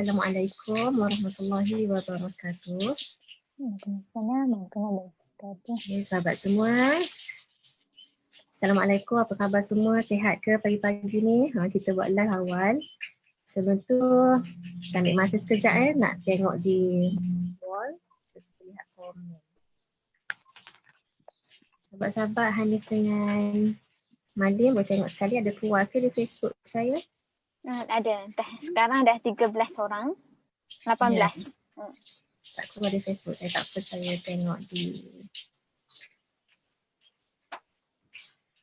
Assalamualaikum warahmatullahi wabarakatuh. Waalaikumsalam warahmatullahi wabarakatuh. Okay, sahabat semua. Assalamualaikum, apa khabar semua? Sihat ke pagi-pagi ni? Kita buat live awal. Sebelum tu, saya ambil masa sekejap nak tengok di wall. Kita lihat komen. Sahabat-sahabat Hanis dengan Madim boleh tengok sekali ada keluar ke di Facebook saya? Ada. Sekarang dah 13 orang. 18. Ya. Tak keluar di Facebook saya, tak apa saya tengok di.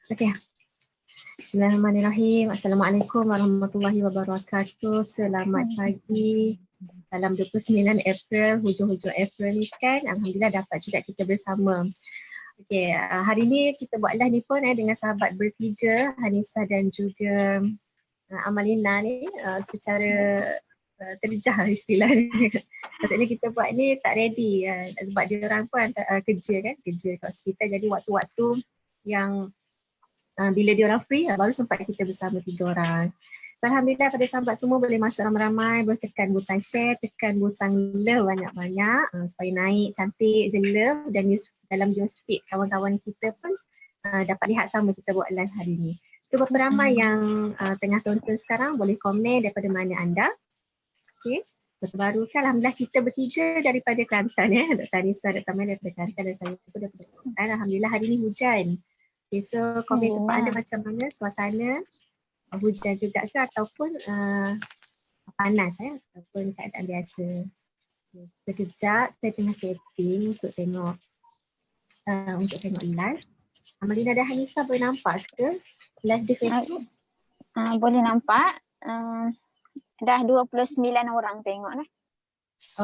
Okey. Bismillahirrahmanirrahim. Assalamualaikum warahmatullahi wabarakatuh. Selamat pagi. Dalam 29 April, hujung-hujung April ni kan, alhamdulillah dapat juga kita bersama. Okey, hari ni kita buat live ni pun dengan sahabat bertiga, Hanisa dan juga Amalina ni secara terjah istilahnya. Maksudnya kita buat ni tak ready sebab dia orang pun kerja kat hospital, jadi waktu-waktu yang bila dia orang free baru sempat kita bersama 3 orang. So, alhamdulillah pada sahabat semua boleh masuk ramai-ramai, boleh tekan butang share, tekan butang love banyak-banyak supaya naik cantik je love dan dalam newsfeed kawan-kawan kita pun dapat lihat sama kita buat live hari ni. So beberapa ramai yang tengah tonton sekarang boleh komen daripada mana anda. Okey. Terbaru kan alhamdulillah kita bertiga daripada Kelantan Dr. Anissa, Dr. Mel daripada Kelantan dan saya pun daripada Kelantan. Alhamdulillah hari ni hujan. Okay, so komen tempat anda macam mana suasana? Hujan juga ke ataupun panas ataupun keadaan biasa. Okay, sekejap saya tengah setting untuk tengok live. Amalina dan Hanisa boleh nampak ke live di Facebook? Boleh nampak. Dah 29 orang tengok lah.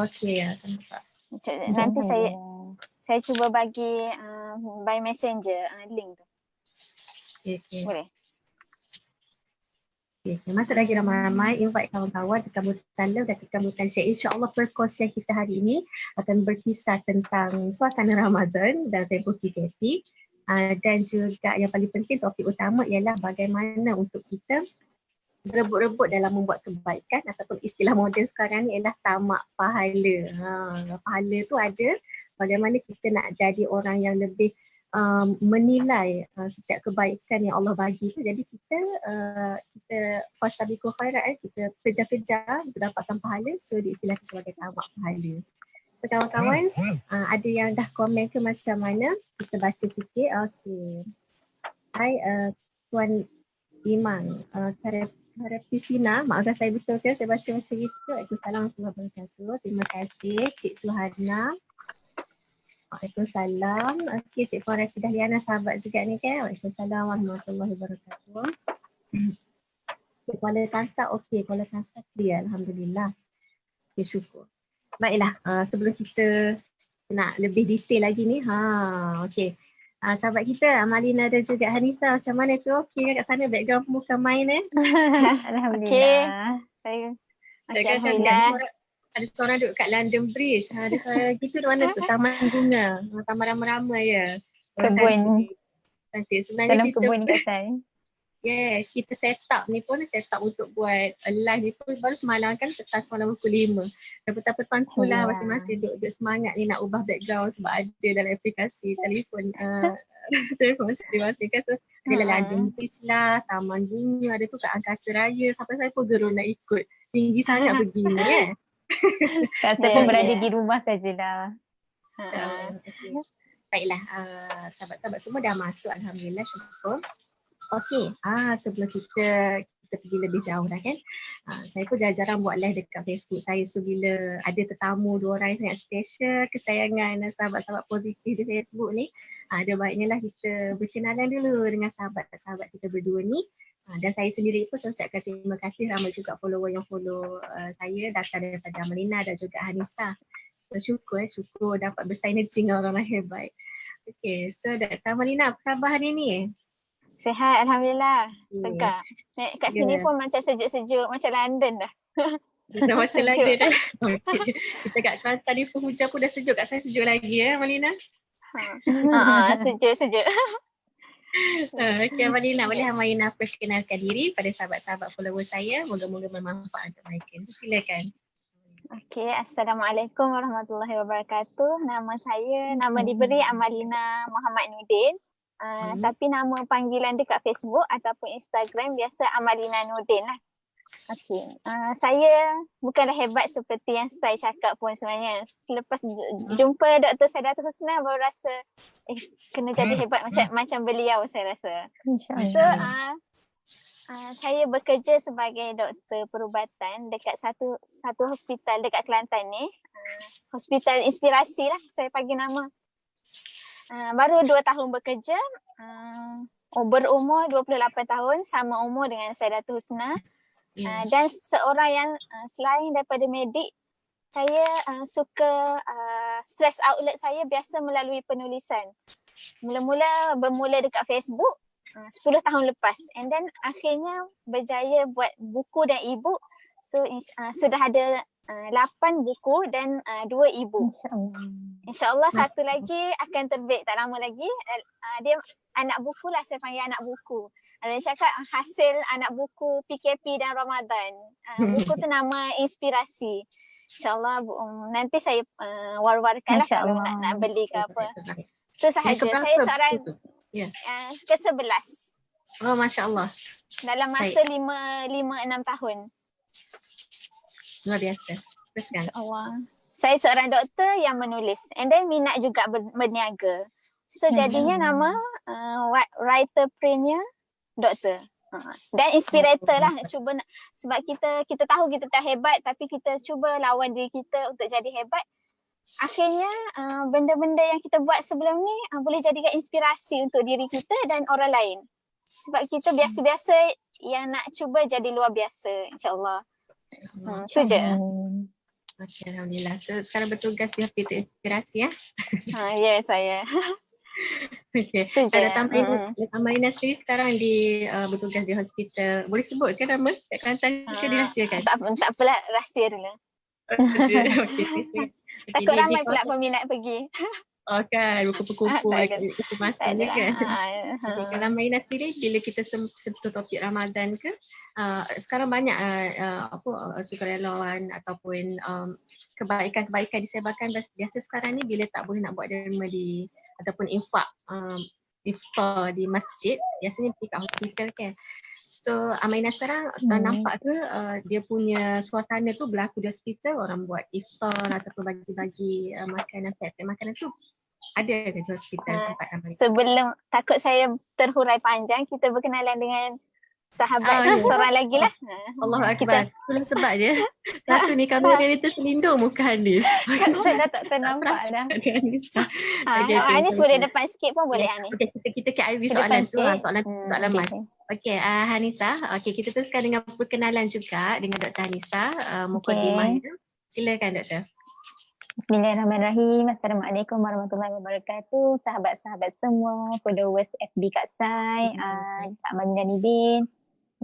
Okey, saya nampak. Nanti saya cuba bagi by messenger link tu. Okay. Boleh? Okay. Masuk lagi ramai-ramai, invite kawan-kawan, tekan butang love dan tekan butang share. InsyaAllah perkongsian kita hari ini akan berkisah tentang suasana Ramadan dan tempoh PKP. Dan juga yang paling penting topik utama ialah bagaimana untuk kita berebut-rebut dalam membuat kebaikan ataupun istilah moden sekarang ni ialah tamak pahala. Pahala tu ada, bagaimana kita nak jadi orang yang lebih menilai setiap kebaikan yang Allah bagi tu. Jadi kita fastabiqul khairat, kita kejar-kejar untuk dapatkan pahala, so diistilahkan sebagai tamak pahala. So kawan-kawan, ada yang dah komen ke macam mana? Kita baca sikit. Okey. Hai Tuan Iman, Karepisina, maafkan saya betul ke saya baca macam itu. Waalaikumsalam warahmatullahi wabarakatuh. Terima kasih Cik Suhadna. Waalaikumsalam. Okey, Cik Puan Rashidah Liana sahabat juga ni kan. Waalaikumsalam warahmatullahi wabarakatuh. Cik Kuala Tansa, okey, Kuala Tansa clear, alhamdulillah. Okey, syukur. Baiklah, sebelum kita nak lebih detail lagi ni, okey. Sahabat kita Amalina dan juga Hanisa, macam mana tu? Okey kan kat sana background bukan main Alhamdulillah. Alhamdulillah. Ada seorang duduk kat London Bridge. Ada seorang kita di mana tu? Taman bunga. Taman ramai-ramai ya. Kebun. Cantik. Sebenarnya dalam kita kebun kawasan. Yes, kita set up ni pun untuk buat live ni pun baru semalam kan, petang semalam pukul 5. Dan petang-petang tu lah masing-masing duduk semangat ni nak ubah background sebab ada dalam aplikasi telefon telefon masing-masing kan. So adalah London Bridge lah, Taman Bunga, ada tu kat Angkasa Raya, sampai saya pun gerun nak ikut. Tinggi sangat begini Saya pun berada di rumah sajalah. Baiklah, sahabat-sahabat semua dah masuk, alhamdulillah, syukur. Okey, sebelum kita pergi lebih jauh dah kan. Saya pun jarang-jarang buat live dekat Facebook saya. So bila ada tetamu 2 orang yang sangat special, kesayangan sahabat-sahabat positif di Facebook ni, ada baiknya lah kita berkenalan dulu dengan sahabat-sahabat kita berdua ni. Dan saya sendiri pun saya ucapkan terima kasih, ramai juga follower yang follow saya datang daripada Amalina dan juga Hanisa. So syukur dapat bersinergi dengan orang hebat. Okey, so Dr. Amalina, apa khabar hari ni? Sihat, alhamdulillah. Segar. Kat sini pun macam sejuk-sejuk macam London dah. Dah macam London dah. Kita kat Kelantan ni pun hujan pun dah sejuk, kat saya sejuk lagi Amalina. Sejuk-sejuk. Okey Amalina, boleh Amalina perkenalkan diri pada sahabat-sahabat follower saya. Moga-moga bermanfaat untuk mereka. Silakan. Okey, Assalamualaikum warahmatullahi wabarakatuh. Nama diberi Amalina Muhammad Nudin. Tapi nama panggilan dekat Facebook ataupun Instagram biasa Amalina Nudin lah. Okey, saya bukanlah hebat seperti yang saya cakap pun sebenarnya. Selepas jumpa Dr. Saidatul Husna baru rasa kena jadi hebat macam beliau saya rasa. So, saya bekerja sebagai doktor perubatan dekat satu hospital dekat Kelantan ni. Hospital Inspirasi lah saya bagi nama. Baru 2 tahun bekerja. Berumur 28 tahun, sama umur dengan Saidatul Husna. Dan seorang yang selain daripada medik, saya suka stress outlet saya biasa melalui penulisan. Bermula dekat Facebook 10 tahun lepas, and then akhirnya berjaya buat buku dan e-book. So sudah ada 8 buku dan 2 e-book. InsyaAllah satu lagi akan terbit tak lama lagi. Dia anak buku lah, saya panggil anak buku. Ada cakap hasil anak buku PKP dan Ramadan. Buku tu nama Inspirasi. InsyaAllah nanti saya war-warkan lah kalau nak beli ke apa. Itu sahaja. Saya seorang ke-11. Oh, Masya Allah. Dalam masa 5-6 tahun. Luar biasa. Teruskan. Allah. Saya seorang doktor yang menulis. And then minat juga berniaga. So jadinya nama writerpreneur doktor. Dan inspirator lah. Cuba sebab kita tahu kita tak hebat, tapi kita cuba lawan diri kita untuk jadi hebat. Akhirnya benda-benda yang kita buat sebelum ni boleh jadikan inspirasi untuk diri kita dan orang lain. Sebab kita biasa-biasa yang nak cuba jadi luar biasa, insyaAllah. Itu je. Okay, Alhamdulillah. So sekarang bertugas di Hospital Inspirasi ya? Ya, saya. Okay. Ada Amalina sendiri sekarang bertugas di hospital. Boleh sebut ke nama kat Kelantan ke dirahsiakan? Tak apalah, rahsia dulu. Okay. Takut ramai pula peminat pergi. Oh kan, berkumpul-kumpul itu masanya kan. Kalau Amalina sendiri, bila kita sentuh topik Ramadan ke, sekarang banyak sukarelawan ataupun kebaikan-kebaikan disebarkan. Biasa sekarang ni bila tak boleh nak buat derma ataupun infak iftar di masjid, biasanya pergi kat hospital kan. So Amalina sekarang nampak ke dia punya suasana tu berlaku di hospital, orang buat iftar ataupun bagi-bagi makanan, makanan tu ada ke di hospital tempat Amalina? Sebelum takut saya terhurai panjang, kita berkenalan dengan sahabat seorang lagi lah. Allahu Akbar. Itulah sebab dia. Satu ni kamera ni terselindung muka Hanis. Saya dah tak ternampak dah. Hanis boleh depan sikit pun boleh Hanis. Okay, kita ke Ivy soalan tu. Soalan Mas. Okay, Hanisa. Okay, kita teruskan dengan perkenalan juga dengan Dr. Hanisa. Mukadimahnya. Silakan Doktor. Bismillahirrahmanirrahim. Assalamualaikum warahmatullahi wabarakatuh. Sahabat-sahabat semua, followers FB Kak Sai, Kak Amalina Nudin.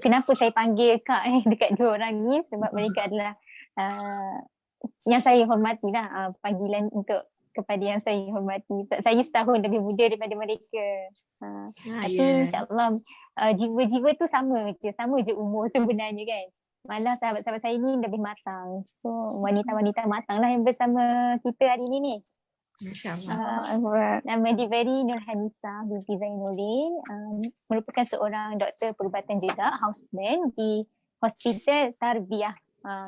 Kenapa saya panggil Kak dekat dua orang ni? Sebab mereka adalah yang saya hormati lah, panggilan kepada yang saya hormati. Saya setahun lebih muda daripada mereka. Tapi insyaAllah jiwa-jiwa tu sama je umur sebenarnya kan. Malah sahabat-sahabat saya ni lebih matang. So wanita-wanita matang lah yang bersama kita hari ni. InsyaAllah. Nama Diveri Nurhanisa binti Zainuddin, merupakan seorang doktor perubatan juga, houseman di Hospital Tarbiyah.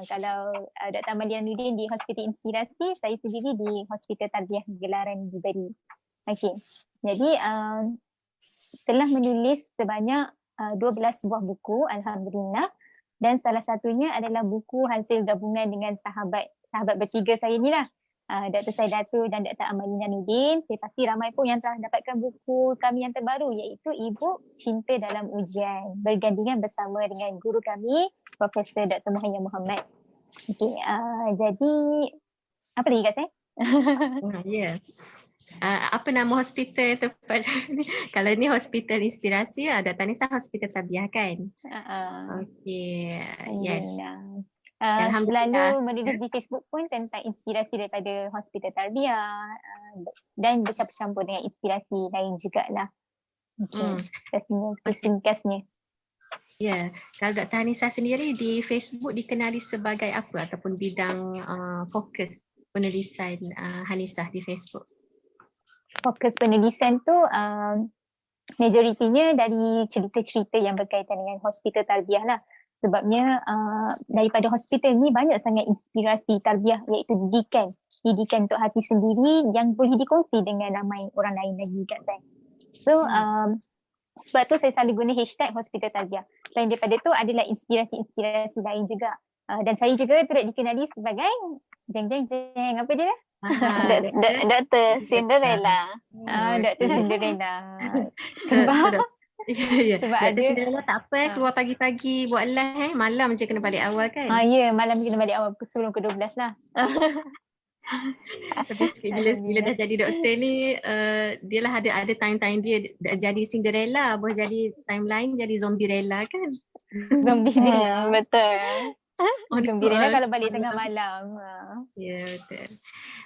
Kalau Dr. Amalina Nudin di Hospital Inspirasi, saya sendiri di Hospital Tarbiyah Gelaran Diveri. Okey. Jadi telah menulis sebanyak 12 buah buku, alhamdulillah. Dan salah satunya adalah buku hasil gabungan dengan sahabat bertiga saya ni lah. Dr. Saidatul dan Dr. Amalina Nudin. Saya pasti ramai pun yang telah dapatkan buku kami yang terbaru, iaitu e-book Cinta Dalam Ujian. Bergandingan bersama dengan guru kami, Profesor Dr. Muhayyan Muhammad. Okay, jadi apa lagi kat saya? Apa nama hospital tempat ni? Kalau ni Hospital Inspirasi, Dr. Nisa Hospital Tarbiyah kan? Okey, yes. Selalu menulis di Facebook pun tentang inspirasi daripada Hospital Tarbiyah dan bercampur-campur dengan inspirasi lain jugalah. Ringkasnya. Ya, kalau Dr. Hanisa sendiri di Facebook dikenali sebagai apa ataupun bidang fokus penulisan Hanisa di Facebook? Fokus penulisan tu majoritinya dari cerita-cerita yang berkaitan dengan hospital tarbiyah lah. Sebabnya daripada hospital ni banyak sangat inspirasi tarbiyah, iaitu didikan untuk hati sendiri yang boleh dikongsi dengan ramai orang lain lagi kat saya. So sebab tu saya selalu guna hashtag hospital tarbiyah. Selain daripada tu adalah inspirasi-inspirasi lain juga. Dan saya juga turut dikenali sebagai jeng apa dia? Dr. Cinderella. Dr. Cinderella. Sebab sebab Dr. Cinderella tak apa keluar pagi-pagi buat live malam je kena balik awal kan? Ya, malam kena balik awal sebelum ke 12 lah. Tapi bila dah jadi doktor ni dia lah ada time-time dia jadi Cinderella, boleh jadi time lain jadi Zombierella kan? Zombierella. Betul. Zombierella kalau balik tengah malam. Ya, betul.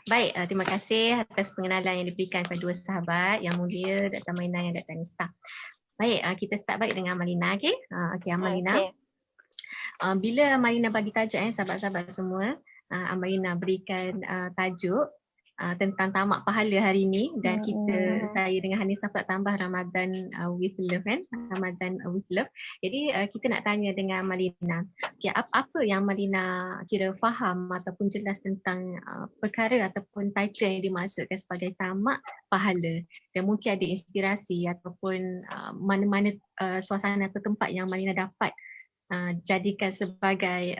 Baik, terima kasih atas pengenalan yang diberikan kepada dua sahabat yang mulia, Dr. Amalina dan Dr. Hanisa. Baik, kita start balik dengan Amalina, okey? Okey, Amalina. Okay. Bila Amalina bagi tajuk sahabat-sahabat semua, Amalina berikan tajuk tentang tamak pahala hari ini dan saya dengan Hanisa pula tambah Ramadan with Love kan, Ramadan with Love. Jadi kita nak tanya dengan Amalina, okay, apa yang Amalina kira faham ataupun jelas tentang perkara ataupun title yang dimaksudkan sebagai tamak pahala, dan mungkin ada inspirasi ataupun mana-mana suasana atau tempat yang Amalina dapat jadikan sebagai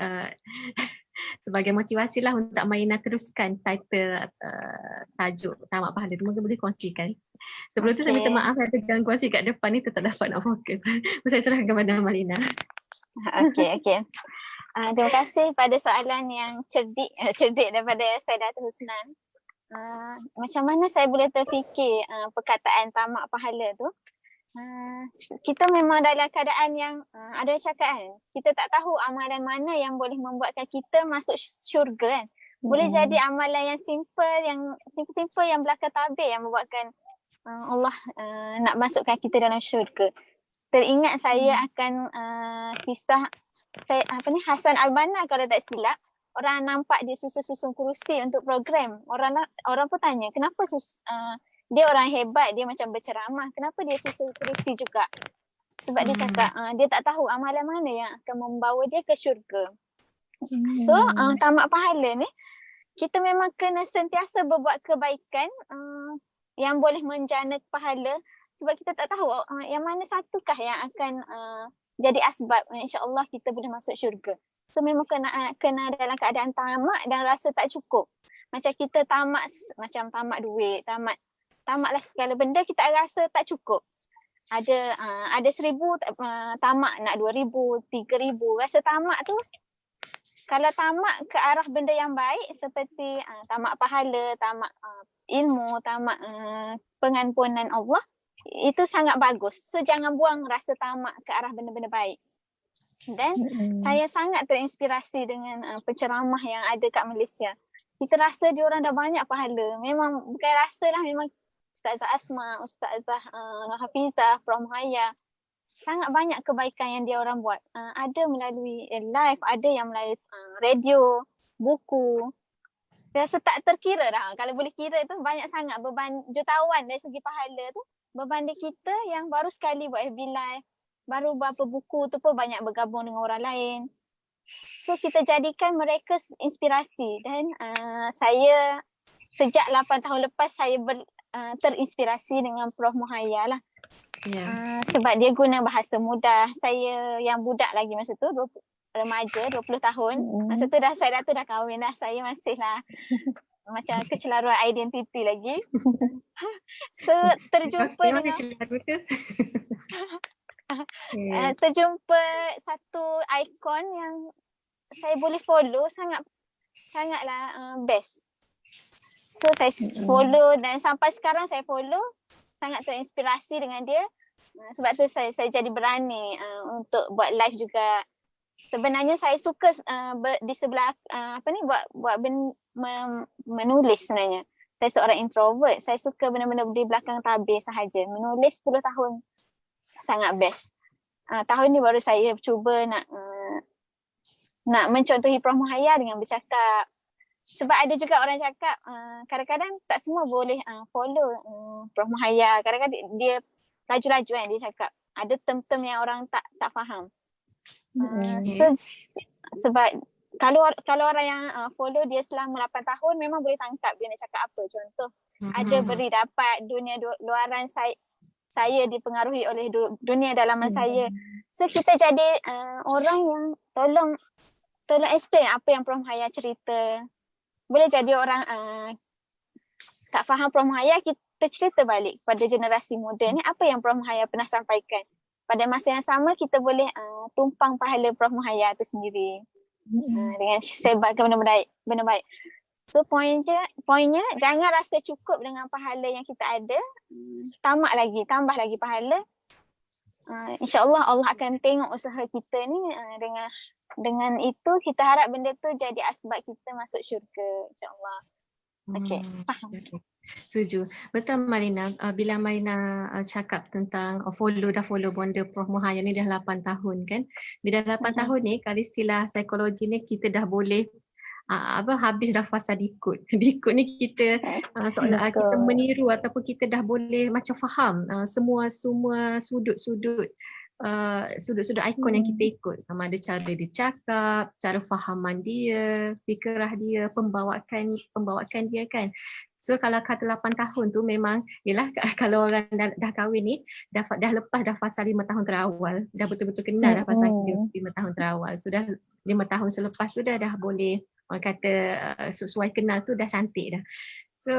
sebagai motivasi lah untuk Amalina teruskan title tajuk tamak pahala tu. Mungkin boleh kongsikan. Sebelum tu saya minta maaf ada gangguan sikit kat depan ni tak dapat nak fokus. Saya serahkan kepada Amalina. Okey. Terima kasih pada soalan yang cerdik daripada Saidatul Husnan. Macam mana saya boleh terfikir perkataan tamak pahala tu? Kita memang dalam keadaan yang ada cakap kan, kita tak tahu amalan mana yang boleh membuatkan kita masuk syurga kan. Boleh jadi amalan yang simple yang belaka tabir yang membuatkan Allah nak masukkan kita dalam syurga. Teringat saya akan kisah Hasan Al-Banna kalau tak silap. Orang nampak dia susun kerusi untuk program. Orang pun tanya, kenapa dia orang hebat, dia macam berceramah, kenapa dia susun kerusi juga? Sebab dia cakap dia tak tahu amalan mana yang akan membawa dia ke syurga. So tamak pahala ni, kita memang kena sentiasa berbuat kebaikan yang boleh menjana pahala, sebab kita tak tahu yang mana satukah yang akan jadi asbab insya-Allah kita boleh masuk syurga. So memang kena dalam keadaan tamak dan rasa tak cukup. Macam kita tamak duit, tamaklah segala benda, kita rasa tak cukup. Ada 1,000 tamak nak 2,000, 3,000. Rasa tamak tu, kalau tamak ke arah benda yang baik seperti tamak pahala, tamak ilmu, tamak pengampunan Allah, itu sangat bagus. So jangan buang rasa tamak ke arah benda-benda baik. Dan saya sangat terinspirasi dengan penceramah yang ada kat Malaysia. Kita rasa diorang dah banyak pahala. Memang bukan rasa lah, memang Ustazah Asma, Ustazah Hafizah, Prof. Muhayya, sangat banyak kebaikan yang dia orang buat. Ada melalui live, ada yang melalui radio, buku. Rasa tak terkira dah. Kalau boleh kira tu banyak sangat beban jutawan dari segi pahala tu. Beban di kita yang baru sekali buat FB live, baru berapa buku tu pun banyak bergabung dengan orang lain. So kita jadikan mereka inspirasi. Dan saya sejak 8 tahun lepas saya terinspirasi dengan Prof. Muhayya lah. Sebab dia guna bahasa mudah. Saya yang budak lagi masa tu, remaja, 20 tahun. Masa tu saya dah kahwin dah. Saya masih lah macam kecelaruan identiti lagi. So terjumpa dengan terjumpa satu ikon yang saya boleh follow, sangatlah best. So saya follow dan sampai sekarang saya follow, sangat terinspirasi dengan dia. Sebab tu saya jadi berani untuk buat live juga. Sebenarnya saya suka di sebelah buat menulis sebenarnya. Saya seorang introvert. Saya suka benda-benda di belakang tabir sahaja. Menulis 10 tahun sangat best. tahun ni baru saya cuba nak mencontohi Prof Muhayya dengan bercakap. Sebab ada juga orang cakap kadang-kadang tak semua boleh follow Prof Muhayya. Kadang-kadang dia laju-laju kan dia cakap. Ada term-term yang orang tak faham. Sebab kalau orang yang follow dia selama 8 tahun memang boleh tangkap dia nak cakap apa. Contoh ada beri dapat dunia luaran saya dipengaruhi oleh dunia dalaman saya. So kita jadi orang yang tolong explain apa yang Prof Muhayya cerita. Boleh jadi orang tak faham Prof Muhayya, kita cerita balik pada generasi muda ni apa yang Prof Muhayya pernah sampaikan. Pada masa yang sama kita boleh tumpang pahala Prof Muhayya tu sendiri. Dengan sebarkan benda baik. So poinnya jangan rasa cukup dengan pahala yang kita ada. Tambah lagi pahala. InsyaAllah Allah akan tengok usaha kita ni dengan itu kita harap benda tu jadi asbab kita masuk syurga, insyaAllah. Okey, faham. Setuju. Betul Marina, bila Marina cakap tentang follow bonda Prof Muhayya ni dah 8 tahun kan. Bila 8 tahun ni, kalau istilah psikologi ni kita dah boleh habis dah fasa dikut. Dikut ni kita seolah kita meniru ataupun kita dah boleh macam faham semua sudut-sudut ikon yang kita ikut, sama ada cara dia cakap, cara fahaman dia, fikrah dia, pembawakan dia kan. So kalau kata 8 tahun tu memang yalah kalau orang dah kahwin ni dah lepas dah fasa 5 tahun terawal, dah betul-betul kenal dah fasa 5 tahun terawal. So dah 5 tahun selepas tu dah boleh orang kata sesuai kenal tu dah cantik dah. So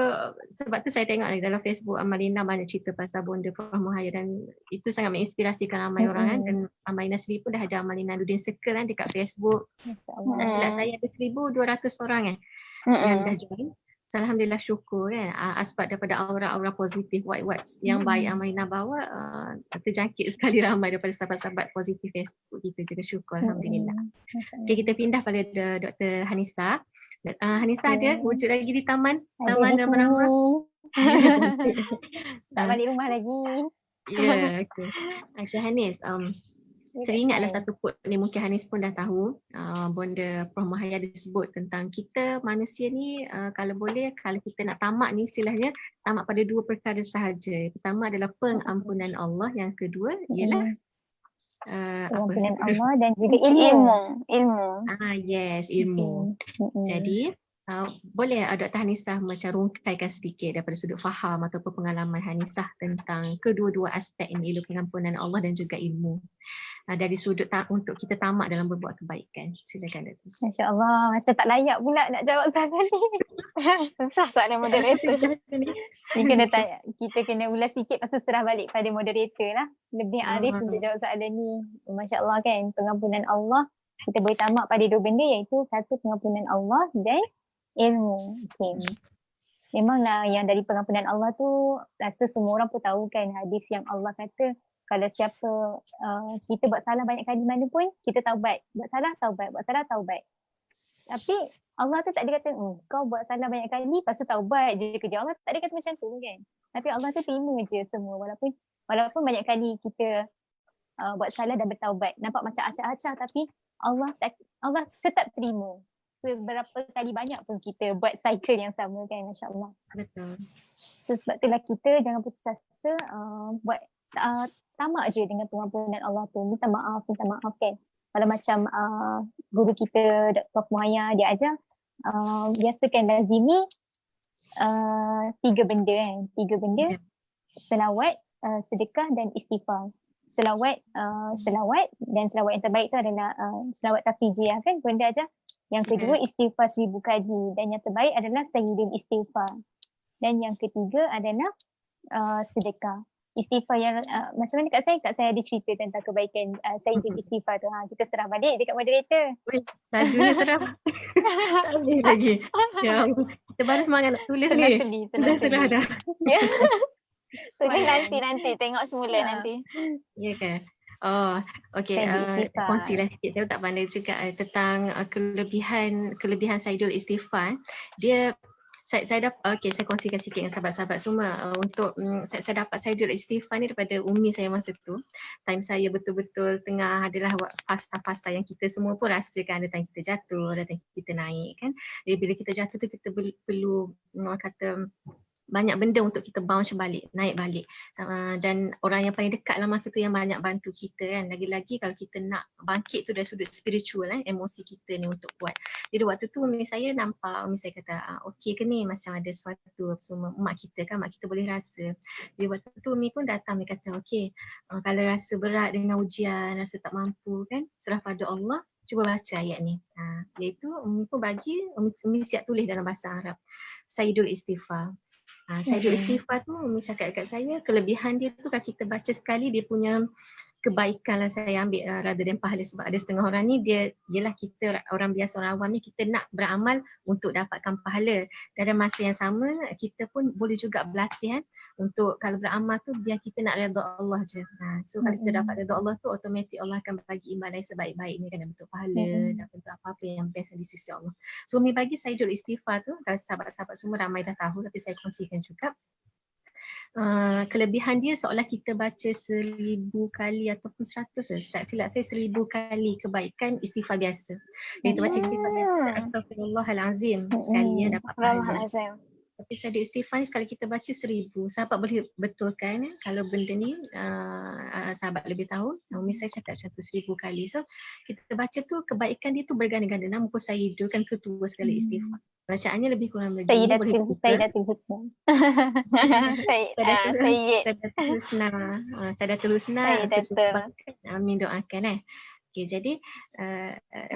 sebab tu saya tengok dalam Facebook Marina banyak cerita pasal bonda Prof Muhayya dan itu sangat menginspirasikan ramai orang kan. Dan Marina sendiri pun dah ada Marina Nudin Circle kan dekat Facebook. Silap saya ada 1,200 orang kan yang dah join. So, alhamdulillah syukur kan asbab daripada aura-aura positif white yang baik yang Marina bawa terjangkit sekali ramai daripada sahabat-sahabat positif Facebook kita juga, syukur alhamdulillah. Okay, kita pindah pada Dr. Hanisa. Hanisa ada wujud lagi di taman Ramah-Ramah. Tak balik rumah lagi. Ya, okey. Okay, Hanis, saya ingatlah satu quote ni mungkin Hanis pun dah tahu. Bonda Prof Muhayya disebut tentang kita manusia ni kalau boleh, kalau kita nak tamak ni istilahnya tamak pada 2 perkara sahaja. Pertama adalah pengampunan Allah, yang kedua ialah pengampunan Allah dan juga ilmu. Yes, ilmu. Jadi boleh Dr. Hanisah macam rungkaikan sedikit daripada sudut faham ataupun pengalaman Hanisah tentang kedua-dua aspek ini, ilmu pengampunan Allah dan juga ilmu. Dari sudut untuk kita tamak dalam berbuat kebaikan. Silakan Dr. Masya Allah, macam tak layak pula nak jawab soalan ni. Susah soalan moderator. Ni kita kena ulas sikit pasal serah balik pada moderator lah. Lebih arif untuk jawab soalan ni. Masya Allah kan, pengampunan Allah kita boleh tamak pada 2 benda, iaitu satu pengampunan Allah dan ilmu. Okay. Memanglah yang dari pengampunan Allah tu rasa semua orang pun tahu kan, hadis yang Allah kata kalau siapa kita buat salah banyak kali mana pun kita taubat, buat salah taubat. Tapi Allah tu tak ada kata kau buat salah banyak kali lepas tu taubat je kerja. Allah tak ada kata macam tu kan. Tapi Allah tu terima je semua walaupun banyak kali kita buat salah dan bertaubat. Nampak macam acah-acah tapi Allah tetap terima. Berapa kali banyak pun kita buat cycle yang sama kan, masya-Allah. Betul. So, sebab itulah kita jangan putus asa, buat tamak je dengan pengampunan Allah tu. Minta maaf kan. Kalau macam guru kita Dr. Muhayya dia ajar, biasakan lazimi 3 benda kan. 3 benda, selawat, sedekah dan istighfar. Selawat dan selawat yang terbaik tu adalah selawat tafrijiyah kan, benda aja. Yang kedua istighfar 1000 kali dan yang terbaik adalah sayyidul istighfar. Dan yang ketiga adalah sedekah. Istighfar yang macam mana Kak saya ada cerita tentang kebaikan sayyidul istighfar tu. Kita serah balik dekat moderator. Lajunya serah. Tak boleh lagi. Ya, kita baru semangat nak tulis ni. Dah serah dah. Tulis nanti tengok semula nanti. Ya kan? Oh, okey. Kongsilah sikit. Saya tak pandai juga tentang kelebihan Sayyidul Istighfar. Dia saya dapat, saya kongsikan sikit dengan sahabat-sahabat semua. Untuk saya dapat Saidul Istighfar ni daripada umi saya masa tu. Time saya betul-betul tengah adalah fasa-fasa yang kita semua pun rasakan, ada time kita jatuh, ada time kita naik kan. Jadi bila kita jatuh tu kita perlu orang kata banyak benda untuk kita bounce balik, naik balik. Dan orang yang paling dekat lah masa tu yang banyak bantu kita kan. Lagi-lagi kalau kita nak bangkit tu dari sudut spiritual emosi kita ni untuk kuat. Jadi waktu tu umi saya nampak, umi saya kata okey ke ni, macam ada sesuatu semua. Mak kita kan, mak kita boleh rasa. Jadi waktu tu umi pun datang, umi kata okey, kalau rasa berat dengan ujian, rasa tak mampu kan, serah pada Allah, cuba baca ayat ni. Iaitu umi pun bagi, umi siap tulis dalam bahasa Arab, Saidul Istighfar. Saidul Istighfar tu umi cakap dekat saya, kelebihan dia tu kalau kita baca sekali dia punya kebaikan lah saya ambil rather than pahala. Sebab ada setengah orang ni dia ialah kita orang biasa, orang awam ni kita nak beramal untuk dapatkan pahala. Dan masa yang sama kita pun boleh juga berlatih untuk kalau beramal tu biar kita nak redha Allah je. So kalau kita dapat redha Allah tu automatik Allah akan bagi iman yang sebaik-baiknya kan, bentuk pahala dan bentuk apa-apa yang best di sisi Allah. So umi bagi Saidul Istighfar tu, kalau sahabat-sahabat semua ramai dah tahu tapi saya kongsikan juga. Kelebihan dia seolah kita baca 1000 kali ataupun 100, tak silap saya 1000 kali kebaikan istighfar biasa. Kita baca istighfar biasa, Astaghfirullahalazim sekali dapat pahala. Tapi Saidul Istighfar ni sekali kita baca 1000, sahabat boleh betulkan kalau benda ni sahabat lebih tahu. Umi saya cakap 1000 kali. So kita baca tu kebaikan dia tu berganda-ganda. Nama pun Saidul kan ketua segala istighfar. Bacaannya lebih kurang begini. Sayyidatul Husna. Sayyidatul Husna. Sayyidatul Husna. Amin, doakan Okay, jadi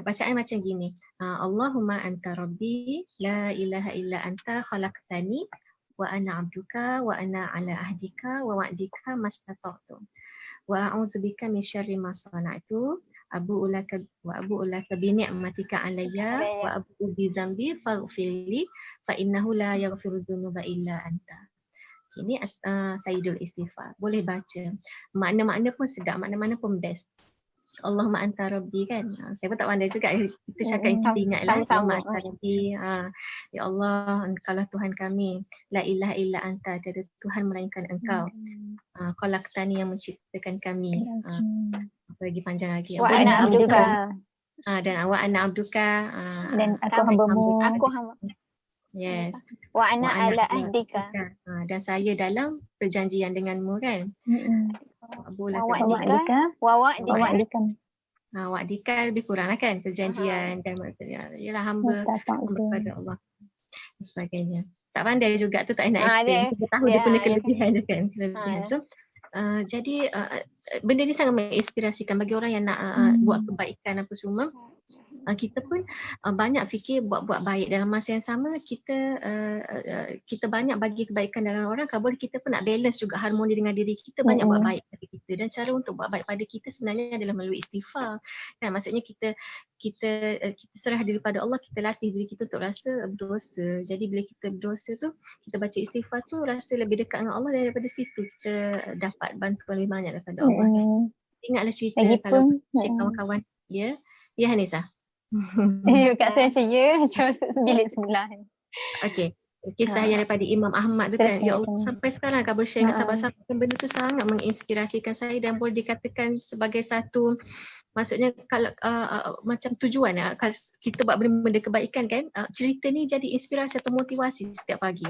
bacaan macam gini. Allahumma anta rabbi la ilaha illa anta khalaqtani wa ana abduka wa ana ala ahdika wa wa'dika mastata'tu wa a'udzubika min syarri ma sana'tu abu'u laka bi ni'matika alayya wa abu'u bi dzambi faghfirli fa innahu la yaghfiru dzunuba illa anta. Ini Saidul Istighfar. Boleh baca. Makna-makna pun sedap, makna-makna pun best. Allahumma anta rabbi kan. Saya pun tak pandai juga. Kita cakap yang kita ingatlah. Allahumma anta rabbi. Ya Allah, engkaulah Tuhan kami. La ilaha illa anta. Tiada Tuhan melainkan engkau. Khalaqtani yang menciptakan kami. Lagi panjang lagi. Wa ana abduka. Dan wa ana abduka. Dan aku hamba-Mu. Aku hamba. Yes. Wa ana ala ahdika. Dan saya dalam perjanjian denganmu kan. Wa'dika lebih kurang lah kan perjanjian dan maksudnya ialah hamba kepada Allah dan sebagainya. Tak pandai juga tu, tak nak explain. Kita tahu dia punya kelebihan je kan. So jadi benda ni sangat menginspirasikan bagi orang yang nak buat kebaikan apa semua. Kita pun banyak fikir buat baik, dalam masa yang sama kita banyak bagi kebaikan dalam orang. Kalau boleh kita pun nak balance juga harmoni dengan diri kita, banyak buat baik pada kita. Dan cara untuk buat baik pada kita sebenarnya adalah melalui istighfar kan. Maksudnya kita serah diri pada Allah, kita latih diri kita untuk rasa berdosa. Jadi bila kita berdosa tu, kita baca istighfar tu, rasa lebih dekat dengan Allah, daripada situ kita dapat bantuan lebih banyak daripada Allah. Ingatlah cerita kalau kawan-kawan dia, ya Hanisa. Kat saya macam macam bilik sebelah. Okey. Kisah yang daripada Imam Ahmad tu kan, ya Allah, sampai sekarang kalau share dengan sahabat-sahabat, benda tu sangat menginspirasikan saya dan boleh dikatakan sebagai satu, maksudnya kalau macam tujuan kalau kita buat benda-benda kebaikan kan, cerita ni jadi inspirasi atau motivasi setiap pagi.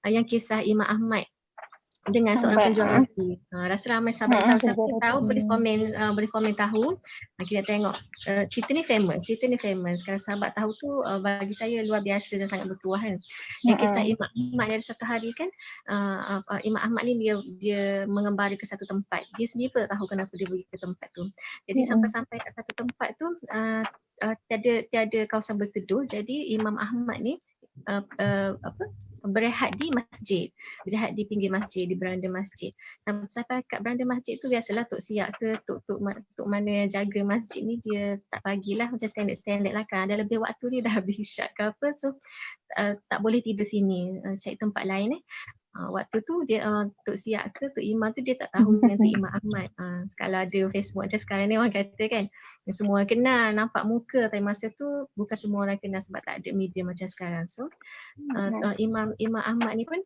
Yang kisah Imam Ahmad dengan seorang penjual roti. Rasa ramai sahabat tahu boleh komen tahu. Kita tengok cerita ni famous. Kalau sahabat tahu tu bagi saya luar biasa dan sangat bertuah kan. Yang kisah Imam Ahmad ada satu hari kan, Imam Ahmad ni dia mengembara ke satu tempat. Dia sendiri pun tak tahu kenapa dia pergi ke tempat tu. Jadi sampai ke satu tempat tu tiada kawasan berteduh. Jadi Imam Ahmad ni berehat di masjid, berehat di pinggir masjid, di beranda masjid. Sampai kat beranda masjid tu biasalah Tok Siap ke Tok mana yang jaga masjid ni dia tak bagilah, macam standard lah kan. Dah lebih waktu ni, dah habis isyak ke apa, so tak boleh tidur sini, cari tempat lain Waktu tu dia Tok Siak ke Tok Imam tu dia tak tahu yang Tok Imam Ahmad. Kalau ada Facebook macam sekarang ni orang kata kan, semua orang kenal, nampak muka, tapi masa tu bukan semua orang kenal sebab tak ada media macam sekarang. So Imam Ahmad ni pun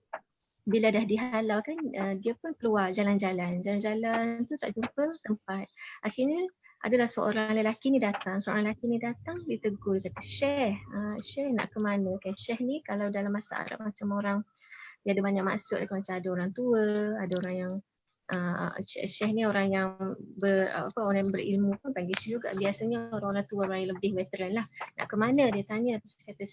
bila dah dihalau kan, dia pun keluar jalan-jalan tu tak jumpa tempat. Akhirnya adalah seorang lelaki ni datang, dia tegur, dia kata Syekh nak ke mana? Kan Syekh ni kalau dalam bahasa Arab macam orang dia ada banyak maksud, macam ada orang tua, ada orang yang Syekh ni orang yang orang yang berilmu pun panggil Syekh juga. Biasanya orang-orang tua, orang yang lebih veteran lah. Nak ke mana dia tanya. Terus kata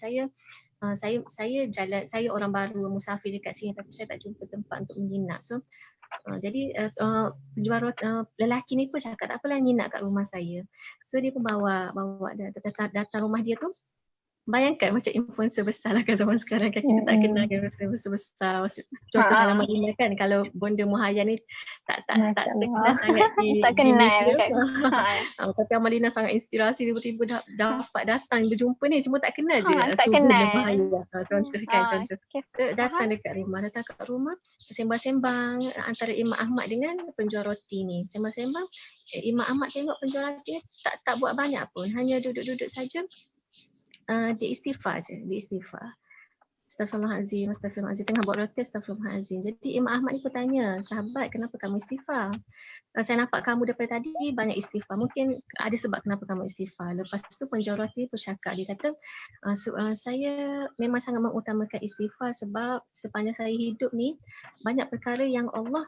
saya orang baru musafir dekat sini tapi saya tak jumpa tempat untuk menginap. So jadi penjual lelaki ni pun cakap tak apalah nginap kat rumah saya. So dia pun bawa datang rumah dia tu. Bayangkan macam influencer besar lah kan zaman sekarang kan, kita tak kenal kan influencer besar. Contoh kalau Malina kan, kalau Bonda Muhayyan ni tak kenal sangat tak kenal kan. Tapi Malina sangat inspirasi, tiba-tiba dapat datang berjumpa ni, cuma tak kenal je. Tak kenal. Contoh kan, datang dekat rumah, sembang-sembang antara Imam Ahmad dengan penjual roti ni. Sembang-sembang, Imam Ahmad tengok penjual roti ni tak buat banyak pun, hanya duduk-duduk saja. Dia istighfar je, Astaghfirullahalazim, tengah buat roti, Astaghfirullahalazim. Jadi Imam Ahmad ni pun tanya, sahabat kenapa kamu istighfar? Saya nampak kamu daripada tadi banyak istighfar, mungkin ada sebab kenapa kamu istighfar. Lepas tu penjual roti pun cakap, dia kata saya memang sangat mengutamakan istighfar sebab sepanjang saya hidup ni banyak perkara yang Allah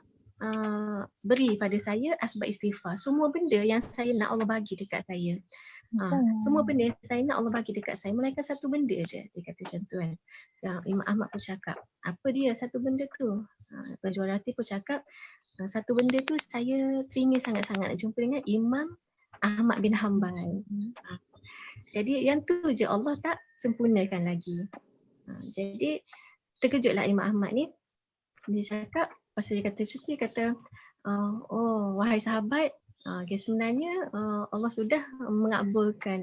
beri pada saya sebab istighfar. Semua benda yang saya nak Allah bagi dekat saya. Semua benda yang saya nak Allah bagi dekat saya, melainkan satu benda je, dia kata macam tu kan. Imam Ahmad pun cakap, apa dia satu benda tu? Penjual roti pun cakap, satu benda tu saya teringin sangat-sangat nak jumpa dengan Imam Ahmad bin Hanbal. Jadi yang tu je Allah tak sempurnakan lagi. Jadi terkejutlah Imam Ahmad ni. Dia cakap, pasal dia kata, oh wahai sahabat, sebenarnya Allah sudah mengabulkan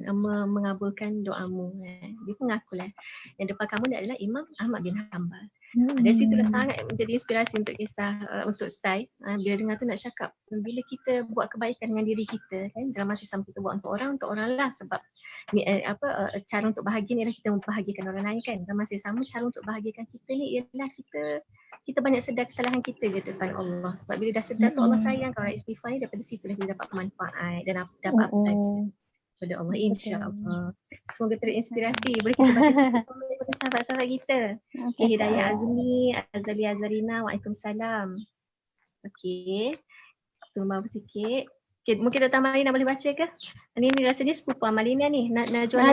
doamu. Dia pun mengakulah yang depan kamu ni adalah Imam Ahmad bin Hanbal. Dari situlah sangat menjadi inspirasi untuk kisah untuk saya. Bila dengar tu nak cakap, bila kita buat kebaikan dengan diri kita kan, dalam masa sama kita buat untuk orang lah, sebab cara untuk bahagia ni adalah kita membahagiakan orang lain kan. Dalam masa sama cara untuk bahagiakan kita ni ialah kita banyak sedar kesalahan kita je depan Allah. Sebab bila dah sedar tu Allah sayang kalau istighfar ni, daripada situ kita dapat manfaat dan dapat apa saja pada Allah, insya-Allah. Semoga terinspirasi. Boleh kita baca satu komen daripada sahabat-sahabat kita. Okay, Hidayah Azmi, Azarina, waalaikumsalam. Okey. Tunggu sikit. Okay, mungkin Dr. Malina boleh baca ke? Ini rasanya sepupu Malina ni. Najwa.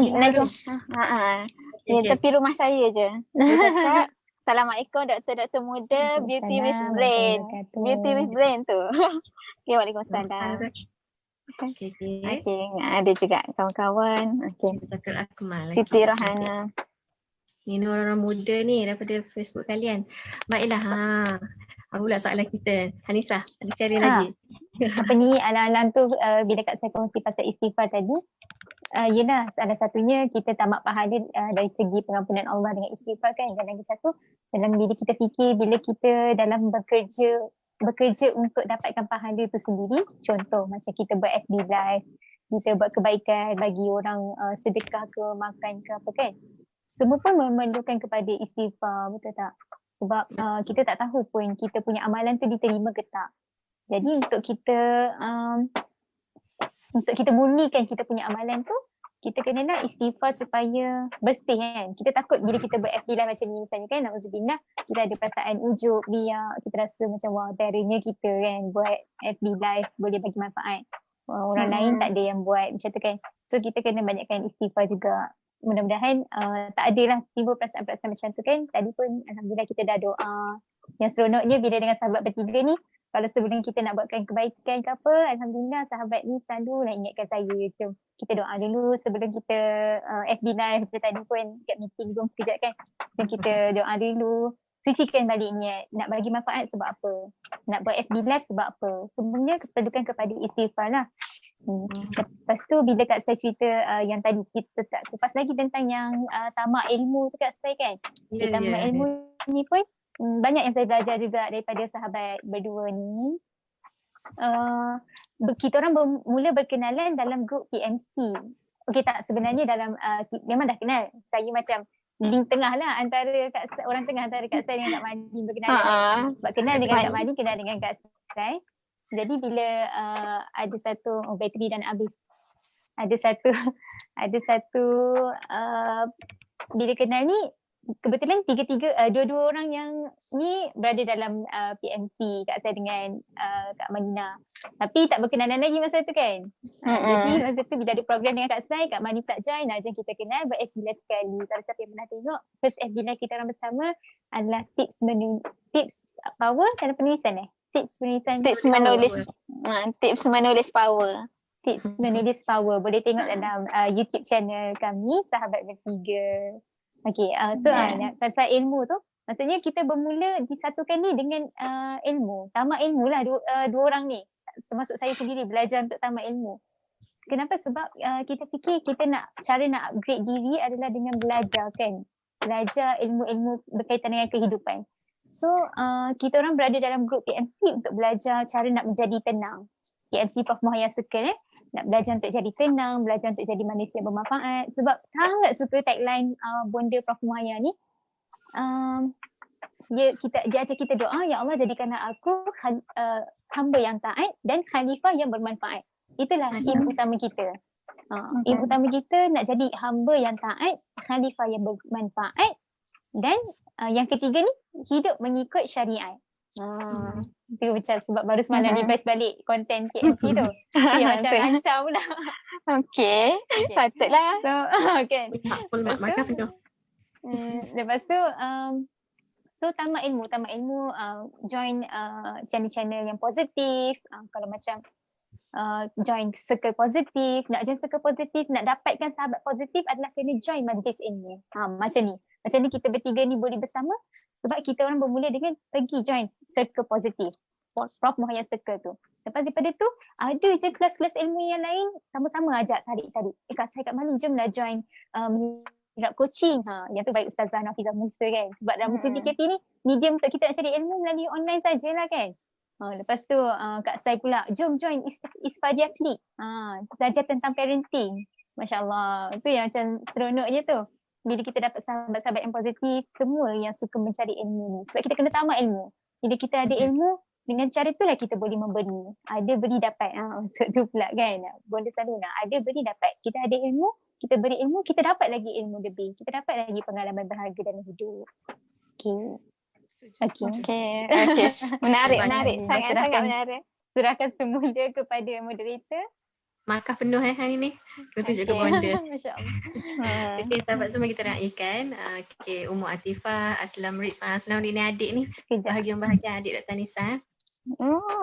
Tepi rumah saya je. Dia cakap, Assalamualaikum Doktor Muda, Beauty with Brain. Beauty with Brain tu. Okay, waalaikumsalam. Okay. Ada juga kawan-kawan. Siti Rohana. Ini orang-orang muda ni daripada Facebook kalian. Baiklah, apa pula soalan kita? Hanisah, ada cari lagi. Apa ni, alang-alang tu bila kat saya kongsi pasal istighfar tadi, yelah salah satunya kita tamat pahala dari segi pengampunan Allah dengan istighfar kan. Dan lagi satu, dalam diri kita fikir bila kita dalam bekerja untuk dapatkan pahala itu sendiri. Contoh macam kita buat FB live, kita buat kebaikan bagi orang, sedekah ke, makan ke apa kan. Semua pun memerlukan kepada istighfar, betul tak? Sebab kita tak tahu pun kita punya amalan tu diterima ke tak. Jadi untuk kita murnikan kita punya amalan tu, kita kenalah istighfar supaya bersih kan. Kita takut bila kita buat FB live macam ni misalnya kan, na'udzubillah, kita ada perasaan ujub, riak, kita rasa macam wah teranya kita kan buat FB live boleh bagi manfaat. Orang lain tak ada yang buat macam tu kan. So kita kena banyakkan istighfar juga. Mudah-mudahan tak adalah timbul perasaan-perasaan macam tu kan. Tadi pun alhamdulillah kita dah doa. Yang seronoknya bila dengan sahabat bertiga ni, kalau sebelum kita nak buatkan kebaikan ke apa, alhamdulillah sahabat ni selalu nak ingatkan saya macam kita doa dulu sebelum kita FB live macam tadi pun kat meeting room sekejap kan. Dan kita doa dulu, sucikan balik niat, nak bagi manfaat sebab apa, nak buat FB live sebab apa, semuanya perlukan kepada istighfar lah. Lepas tu bila kat saya cerita yang tadi kita tak kupas lagi tentang yang tamak ilmu tu kat saya kan. Tamak ilmu ni pun banyak yang saya belajar juga daripada sahabat berdua ni. Kita orang mula berkenalan dalam grup PMC. Okey tak, sebenarnya dalam memang dah kenal. Saya macam link tengah lah antara orang tengah antara Kak Sai dengan Kak Madi berkenalan. Sebab kenal dengan Kak Madi, kenal dengan Kak Sai. Jadi bila ada satu bateri dan habis. Ada satu bila kenal ni kebetulan dua-dua orang yang ni berada dalam PMC, Kak Sai dengan Kak Manina. Tapi tak berkenalan lagi masa tu kan. Jadi masa tu bila ada program dengan Kak Sai, Kak Mani pula join. Jom kita kenal, FB Live sekali. Kalau siapa yang pernah tengok, first FB Live kita orang bersama adalah tips power dalam penulisan tips menulis power. Tips menulis power. Boleh tengok dalam YouTube channel kami, Sahabat Bertiga. Okey, pasal ilmu tu, maksudnya kita bermula disatukan ni dengan ilmu. Tamat ilmu lah dua orang ni. Termasuk saya sendiri belajar untuk tamat ilmu. Kenapa? Sebab kita fikir kita cara nak upgrade diri adalah dengan belajar kan. Belajar ilmu-ilmu berkaitan dengan kehidupan. So, kita orang berada dalam grup PMC untuk belajar cara nak menjadi tenang. PMC Prof Muhayya Circle nak belajar untuk jadi tenang, belajar untuk jadi manusia bermanfaat. Sebab sangat suka tagline bonda Prof Muhayya ni. Dia ajar kita doa, ya Allah jadikanlah aku hamba yang taat dan khalifah yang bermanfaat. Itulah aim utama kita. Aim utama kita nak jadi hamba yang taat, khalifah yang bermanfaat, dan yang ketiga ni hidup mengikut syariat. Itu macam sebab baru semalam revise balik konten KMC tu. Itu yang macam rancang pula. Okay. Patutlah. So, kan. Lepas tu, so tamat ilmu, join channel-channel yang positif. Kalau macam join circle positif, nak join circle positif, nak dapatkan sahabat positif adalah kena join majlis ilmu. Macam ni kita bertiga ni boleh bersama sebab kita orang bermula dengan pergi join circle positif, Prof Muhayya Circle tu. Lepas daripada tu ada je kelas-kelas ilmu yang lain sama-sama ajak tarik. Kak Sai, Kak Mani, jomlah join Mirab coaching. Yang tu baik Ustazah Nafizah Musa kan. Sebab dalam musim PKP ni medium untuk kita nak cari ilmu melalui online sajalah kan. Lepas tu Kak Sai pula, jom join Isfadia Click. Belajar tentang parenting. Masya Allah. Itu yang macam seronoknya tu. Bila kita dapat sahabat-sahabat yang positif, semua yang suka mencari ilmu ni. Sebab kita kena tamat ilmu. Bila kita ada ilmu, dengan cara itulah kita boleh memberi. Ada beri dapat. Maksud tu pula kan. Bonda selalu nak. Ada beri dapat. Kita ada ilmu, kita beri ilmu, kita dapat lagi ilmu lebih. Kita dapat lagi pengalaman berharga dalam hidup. Okay. Menarik. Sangat-sangat menarik. Serahkan semula kepada moderator. Markah penuh hari ni. Kita tunjuk ke bonda. Masya Allah. Okay, sahabat semua kita raikan. Ummu Atifah, Aslam Ritz. Aslam ni adik ni. Bahagian adik Dr. Nisa.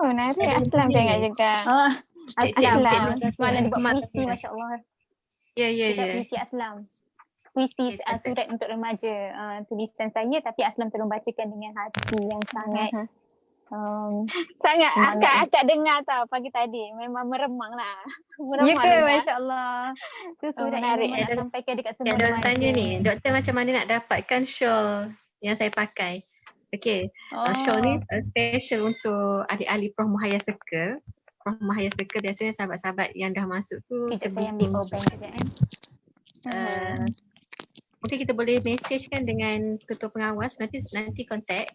Menarik. Aslam tengok juga. Aslam. Semalam dia buat puisi, Masya Allah. Ya. Puisi Aslam. Puisi surat untuk remaja. Tulisan saya tapi Aslam tolong bacakan dengan hati yang sangat sangat akak dengar tau pagi tadi. Memang meremang lah. Ya ke? Masya Allah. Itu surat yang nak sampaikan dekat semua remaja. Dia tanya ni, doktor macam mana nak dapatkan shawl yang saya pakai? Okay, shawl ni special untuk ahli-ahli Prof Muhayya Circle. Prof Muhayya Circle biasanya sahabat-sahabat yang dah masuk tu kita saya ambil power bank sekejap mungkin kita boleh message kan dengan ketua pengawas, nanti kontak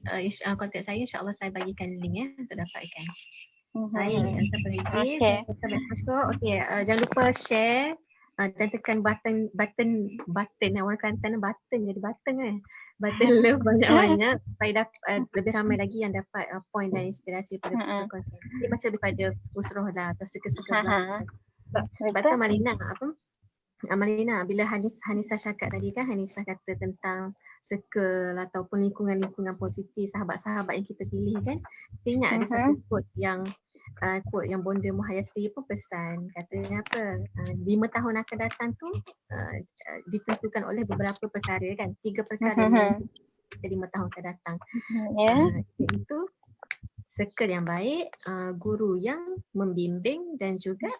saya, insyaAllah saya bagikan link ya untuk dapatkan. Baik, siapa lagi? Sampai masuk. Jangan lupa share dan tekan button orang Kelantan button jadi button kan. Button love banyak-banyak supaya lebih ramai lagi yang dapat point dan inspirasi pada konten. Dia macam daripada usroh lah atau suka-suka. Betul Malina Amalina, bila Hanisa cakap tadi kan, Hanisa kata tentang circle ataupun lingkungan-lingkungan positif, sahabat-sahabat yang kita pilih kan. Kita ingat ada satu quote yang Bonda Muhayya sendiri pun pesan, katanya apa, 5 tahun akan datang tu ditentukan oleh beberapa perkara kan, 3 perkara yang 5 tahun akan datang. Iaitu circle yang baik, guru yang membimbing dan juga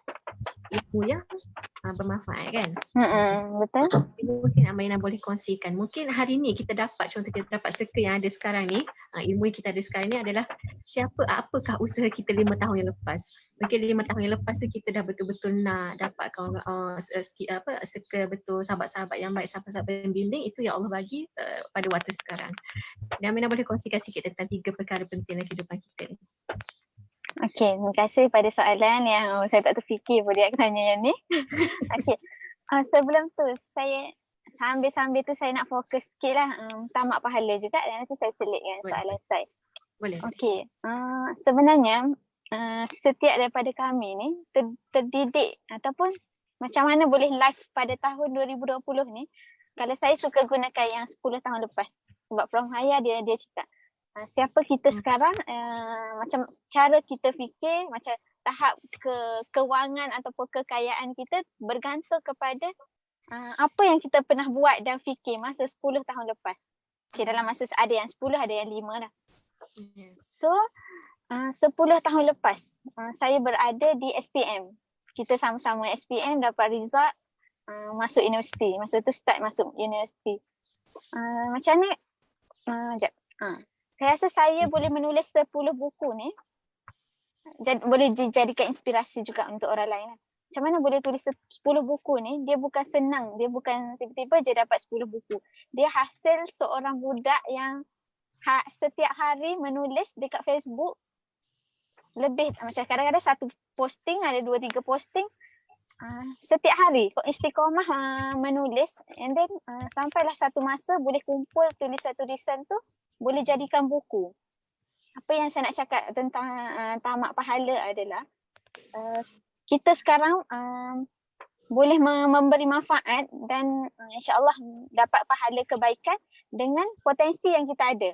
ilmu yang bermanfaat kan. Betul. Mungkin Amaina boleh kongsikan. Mungkin hari ni kita dapat, contoh kita dapat circle yang ada sekarang ni, ilmu yang kita ada sekarang ni adalah apakah usaha kita 5 tahun yang lepas. Mungkin 5 tahun yang lepas tu kita dah betul-betul nak dapatkan circle betul, sahabat-sahabat yang baik, sahabat-sahabat yang bimbing, itu yang Allah bagi pada waktu sekarang. Dan Amaina boleh kongsikan sikit tentang 3 perkara penting dalam kehidupan kita ni. Okey, terima kasih pada soalan yang saya tak terfikir pun dia akan tanya yang ni. Okey. Sebelum tu saya sambil tu saya nak fokus sikit lah tamak pahala juga dan nanti saya selitkan soalan saya. Boleh. Okey. Sebenarnya setiap daripada kami ni terdidik ataupun macam mana boleh live pada tahun 2020 ni, kalau saya suka gunakan yang 10 tahun lepas. Sebab Prof Haya dia cakap siapa kita sekarang, macam cara kita fikir, macam tahap kewangan ataupun kekayaan kita bergantung kepada apa yang kita pernah buat dan fikir masa 10 tahun lepas. Okay, dalam masa ada yang 10, ada yang 5 lah. So 10 tahun lepas saya berada di SPM. Kita sama-sama SPM, dapat result masuk universiti. Masa tu start masuk universiti. Macam ni saya rasa saya boleh menulis 10 buku ni, boleh dijadikan inspirasi juga untuk orang lain. Macam mana boleh tulis 10 buku ni, dia bukan senang, dia bukan tiba-tiba je dapat 10 buku. Dia hasil seorang budak yang setiap hari menulis dekat Facebook, lebih macam kadang-kadang satu posting, ada 2-3 posting, setiap hari istiqomah menulis, and then sampailah satu masa boleh kumpul tulisan-tulisan tu, boleh jadikan buku. Apa yang saya nak cakap tentang tamak pahala adalah kita sekarang boleh memberi manfaat dan insya-Allah dapat pahala kebaikan dengan potensi yang kita ada.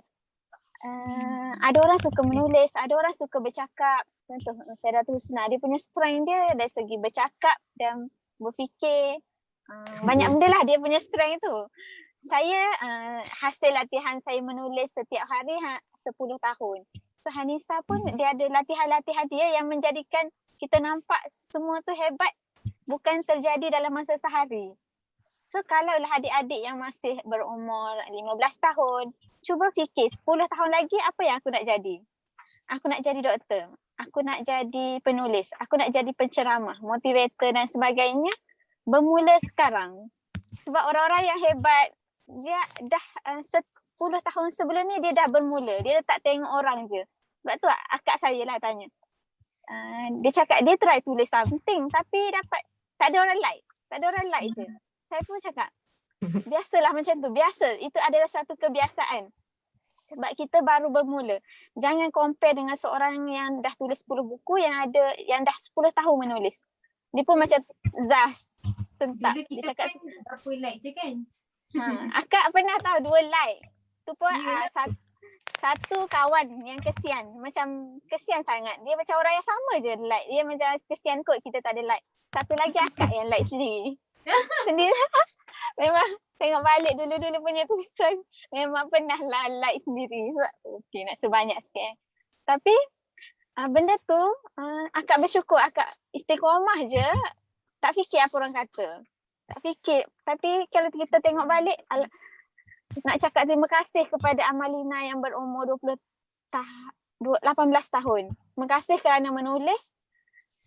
Ada orang suka menulis, ada orang suka bercakap. Contoh Sayyidatul Husna, dia punya strength dia dari segi bercakap dan berfikir. Banyak benda lah dia punya strength tu. Saya hasil latihan saya menulis setiap hari 10 tahun. So Hanisa pun dia ada latihan-latihan dia yang menjadikan kita nampak semua tu hebat bukan terjadi dalam masa sehari. So kalaulah adik-adik yang masih berumur 15 tahun, cuba fikir 10 tahun lagi apa yang aku nak jadi. Aku nak jadi doktor, aku nak jadi penulis, aku nak jadi penceramah, motivator dan sebagainya. Bermula sekarang. Sebab orang-orang yang hebat, dia dah 10 tahun sebelum ni dia dah bermula. Dia tak tengok orang je. Sebab tu akak saya lah tanya. Dia cakap dia try tulis something tapi dapat tak ada orang like. Tak ada orang like je. Saya pun cakap biasalah macam tu. Biasa. Itu adalah satu kebiasaan. Sebab kita baru bermula. Jangan compare dengan seorang yang dah tulis 10 buku yang dah 10 tahun menulis. Dia pun macam Zaz. Sentak. Bila kita dia cakap berapa like je kan? Akak pernah tahu 2 like. Tu pun satu kawan yang kesian. Macam kesian sangat. Dia macam orang yang sama je like. Dia macam kesian kot kita tak ada like. Satu lagi akak yang like sendiri. Memang tengok balik dulu-dulu punya tulisan. Memang pernah lah like sendiri. Okey nak sebanyak sikit. Tapi benda tu akak bersyukur. Akak istiqomah je. Tak fikir apa orang kata. Tak fikir. Tapi kalau kita tengok balik, nak cakap terima kasih kepada Amalina yang berumur 18 tahun. Terima kasih kerana menulis.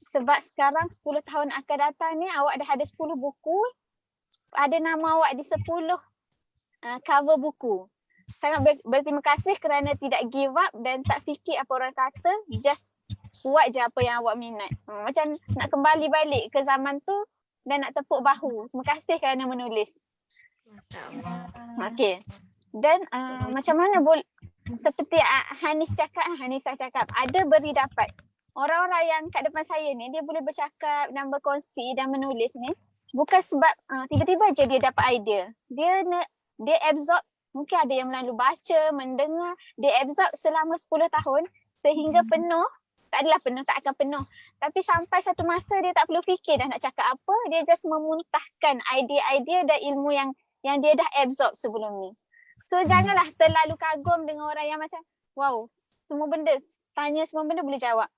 Sebab sekarang 10 tahun akan datang ni awak dah ada 10 buku. Ada nama awak di 10 cover buku. Sangat berterima kasih kerana tidak give up dan tak fikir apa orang kata. Just buat je apa yang awak minat. Macam nak kembali balik ke zaman tu dan nak tepuk bahu. Terima kasih kerana menulis. Okey. Dan macam mana boleh seperti Hanisa cakap, ada beri dapat. Orang-orang yang kat depan saya ni dia boleh bercakap dan berkongsi dan menulis ni bukan sebab tiba-tiba je dia dapat idea. Dia absorb, mungkin ada yang melalui baca, mendengar, dia absorb selama 10 tahun sehingga penuh. Tak adalah penuh, tak akan penuh. Tapi sampai satu masa dia tak perlu fikir dah nak cakap apa. Dia just memuntahkan idea-idea dan ilmu yang dia dah absorb sebelum ni. So janganlah terlalu kagum dengan orang yang macam wow, semua benda, tanya semua benda boleh jawab.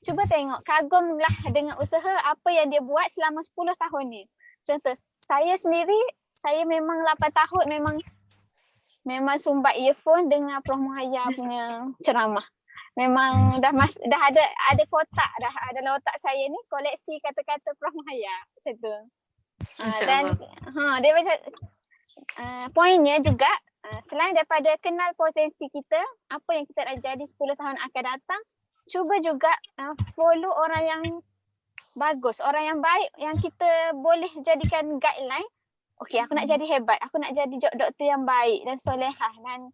cuba tengok, kagumlah dengan usaha apa yang dia buat selama 10 tahun ni. Contoh, saya sendiri, saya memang 8 tahun memang sumbat earphone dengan Prof Muhayya punya ceramah. Memang dah ada kotak dah, ada dalam otak saya ni koleksi kata-kata Prof Muhayya macam tu. Dan dia macam poinnya juga selain daripada kenal potensi kita, apa yang kita nak jadi 10 tahun akan datang, cuba juga follow orang yang bagus, orang yang baik yang kita boleh jadikan guideline. Okey, aku nak jadi hebat, aku nak jadi doktor yang baik dan solehah dan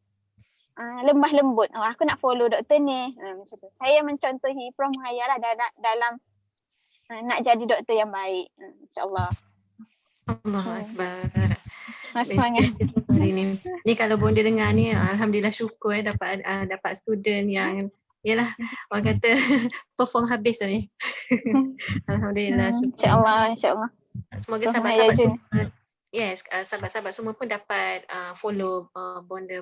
lemah lembut. Aku nak follow doktor ni. Macam tu. Saya mencontohi Prof Muhayya lah dalam nak jadi doktor yang baik. InsyaAllah. Allahu Akbar. Semangat. Ni kalau bonda dengar ni, alhamdulillah syukur dapat student yang yalah orang kata perform habis ni. Alhamdulillah syukur. InsyaAllah. Semoga sahabat-sahabat semua, sahabat-sahabat semua pun dapat follow bonda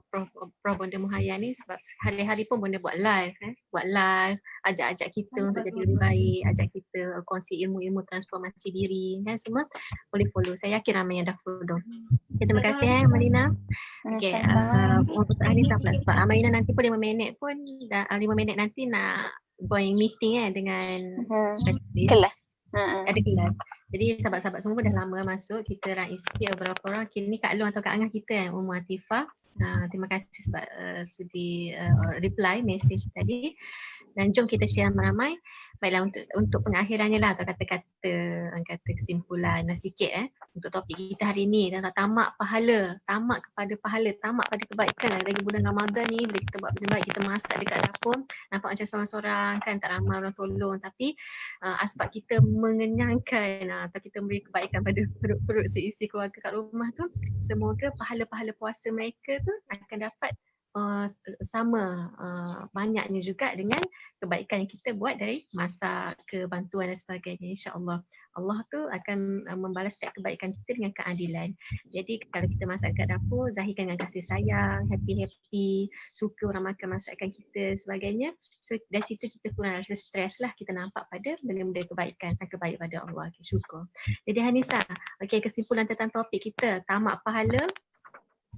Prof Bonda Muhayya ni, sebab hari-hari pun bonda buat live, ajak-ajak kita untuk jadi lebih baik, ajak kita kongsi ilmu-ilmu transformasi diri kan, semua boleh follow. Saya yakin ramai yang dah follow. Okay, terima kasih Malina. Okay, untuk hari ni sampai sebab Malina nanti pun 5 minit pun 5 minit nanti nak going meeting dengan spesialis. Kelas. Ada kelas. Jadi sahabat-sahabat semua pun dah lama masuk. Kita raih sikit beberapa orang. Kini Kak Long atau Kak Angah kita yang Ummu Atifah. Terima kasih sebab sudi reply message tadi. Dan jom kita share ramai-ramai. Baiklah untuk pengakhirannya lah, atau kata kesimpulan sikit untuk topik kita hari ni. Dan tamak pahala, tamak kepada pahala, tamak pada kebaikan. Lagi bulan Ramadan ni bila kita buat benda baik, kita masak dekat dapur, nampak macam seorang-seorang kan, tak ramai orang tolong, tapi asbab kita mengenyangkan atau kita memberi kebaikan pada perut-perut seisi keluarga kat rumah tu, semoga pahala-pahala puasa mereka tu akan dapat sama banyaknya juga dengan kebaikan yang kita buat dari masak ke bantuan dan sebagainya. InsyaAllah Allah tu akan membalas setiap kebaikan kita dengan keadilan. Jadi kalau kita masak kat dapur, zahirkan dengan kasih sayang, happy-happy, suka orang makan masakan kita sebagainya. So dari situ kita kurang rasa stres lah, kita nampak pada benda-benda kebaikan, sangka baik pada Allah. Okay, syukur. Jadi Hanisa, okay, kesimpulan tentang topik kita, tamak pahala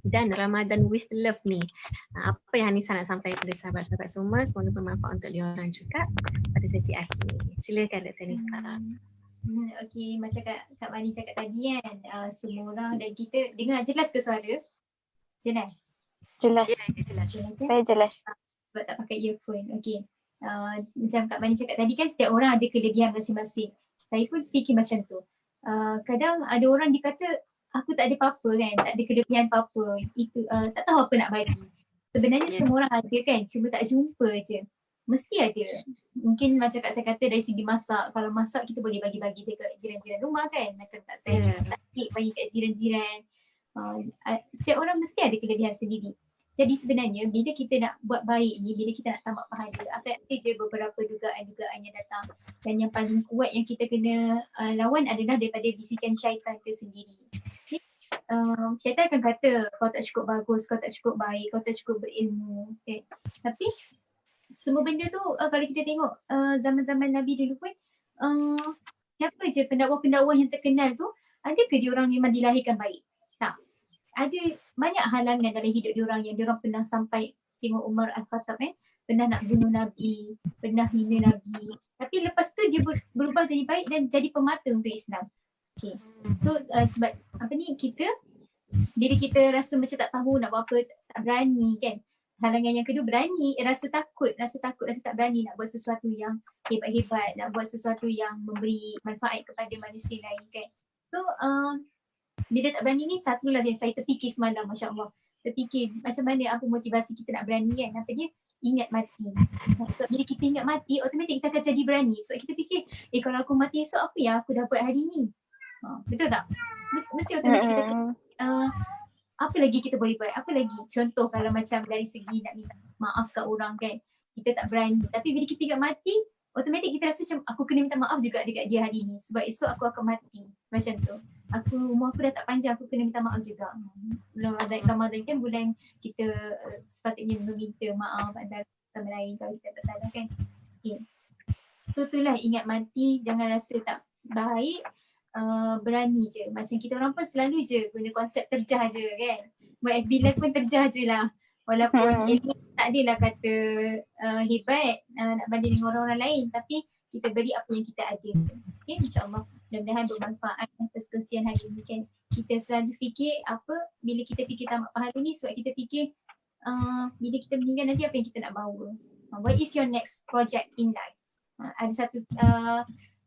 dan Ramadan with love ni, apa yang Hanisa nak sampaikan kepada sahabat-sahabat semua, semoga bermanfaat untuk diorang juga pada sesi akhir ni. Silakan Dr. Hanisa. Okey, macam Kak Mani cakap tadi kan, semua orang dan kita dengar jelas ke suara? Jelas? Jelas. Saya jelas. Sebab tak pakai earphone. Okey. Macam Kak Mani cakap tadi kan, setiap orang ada kelebihan masing-masing. Saya pun fikir macam tu. Kadang ada orang dikata aku tak ada apa-apa kan, tak ada kelebihan apa-apa, itu tak tahu apa nak bagi. Sebenarnya semua orang ada kan, cuma tak jumpa je. Mesti ada. Mungkin macam Kak saya kata dari segi masak, kalau masak kita boleh bagi-bagi dekat jiran-jiran rumah kan, macam Kak saya sakit bagi kat jiran-jiran. Setiap orang mesti ada kelebihan sendiri. Jadi sebenarnya bila kita nak buat baik ni, bila kita nak tamak pahala, akan ada je beberapa dugaan-dugaan yang datang. Dan yang paling kuat yang kita kena lawan adalah daripada bisikan syaitan itu sendiri. Syaitan akan kata kau tak cukup bagus, kau tak cukup baik, kau tak cukup berilmu. Okay. Tapi semua benda tu kalau kita tengok zaman-zaman Nabi dulu pun siapa je pendakwa-pendakwa yang terkenal tu, adakah dia orang memang dilahirkan baik? Tak. Ada banyak halangan dalam hidup diorang yang diorang pernah sampai, tengok Umar Al-Khattab pernah nak bunuh Nabi, pernah hina Nabi. Tapi lepas tu dia berubah jadi baik dan jadi pemata untuk Islam. Okay. So sebab kita bila kita rasa macam tak tahu nak buat apa, tak berani kan. Halangan yang kedua berani, rasa takut, rasa tak berani nak buat sesuatu yang hebat-hebat, nak buat sesuatu yang memberi manfaat kepada manusia lain kan. So bila tak berani ni, satulah yang saya terfikir semalam, Masya Allah. Terfikir macam mana, apa motivasi kita nak berani kan. Namanya ingat mati. So bila kita ingat mati, otomatik kita akan jadi berani. Sebab kita fikir, kalau aku mati esok, apa yang aku dah buat hari ni? Betul tak? Mesti otomatik kita apa lagi kita boleh buat? Apa lagi? Contoh kalau macam dari segi nak minta maaf kat orang kan, kita tak berani. Tapi bila kita ingat mati, otomatik kita rasa macam aku kena minta maaf juga dekat dia hari ni. Sebab esok aku akan mati. Macam tu. Umur aku dah tak panjang, aku kena minta maaf juga. Bulan Ramadan kan bulan kita sepatutnya meminta maaf antara sama lain kalau kita tak salah kan. Okay. betul-betul lah ingat mati, jangan rasa tak baik, berani je. Macam kita orang pun selalu je guna konsep terjah je kan. Buat FB Live pun terjah je lah. Walaupun ilmu tak adalah kata hebat nak banding dengan orang-orang lain, tapi kita beri apa yang kita ada. Okay, insyaAllah mudah-mudahan bermanfaat perkongsian hari ini kan. Kita selalu fikir apa, bila kita fikir tamat pahala ni sebab kita fikir bila kita meninggal nanti apa yang kita nak bawa. What is your next project in life? Ada satu,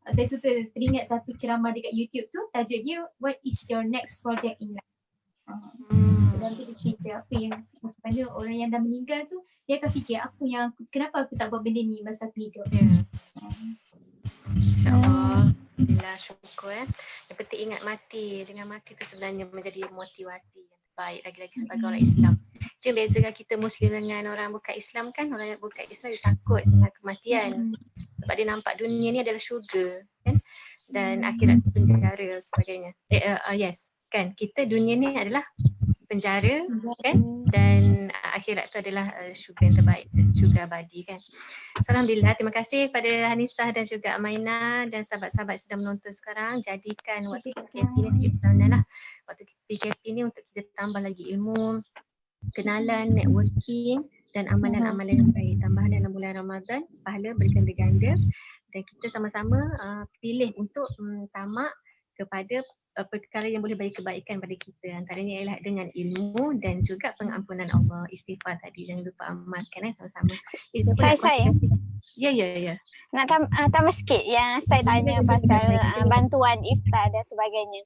saya suka teringat satu ceramah dekat YouTube tu, tajuk dia What is your next project in life? Dalam tu dia cerita apa yang sebenarnya orang yang dah meninggal tu, dia akan fikir kenapa aku tak buat benda ni masa aku hidup. InsyaAllah. Alhamdulillah, syukur Yang penting ingat mati. Dengan mati tu sebenarnya menjadi motivasi yang terbaik lagi-lagi sebagai orang Islam. Itu yang bezakan kita Muslim dengan orang bukan Islam kan. Orang yang bukan Islam dia takut dengan kematian. Sebab dia nampak dunia ni adalah syurga kan. Dan akhirat tu penjara sebagainya. Yes kan, kita dunia ni adalah penjara kan, dan akhirat tu adalah syurga yang terbaik, syurga abadi kan. So Alhamdulillah, terima kasih pada Hanisah dan juga Amaina dan sahabat-sahabat yang sudah menonton sekarang. Jadikan waktu PKP ni sikit pesanan lah. Waktu PKP ni untuk kita tambah lagi ilmu, kenalan, networking dan amalan-amalan yang baik. Tambahan dalam bulan Ramadan, pahala berganda-ganda dan kita sama-sama pilih untuk tamak kepada perkara yang boleh bagi kebaikan pada kita. Antaranya ialah dengan ilmu dan juga pengampunan Allah. Istighfar tadi jangan lupa amalkan sama-sama. Saya. Ya. Nak tambah sikit yang saya tanya pasal bantuan iftar dan sebagainya.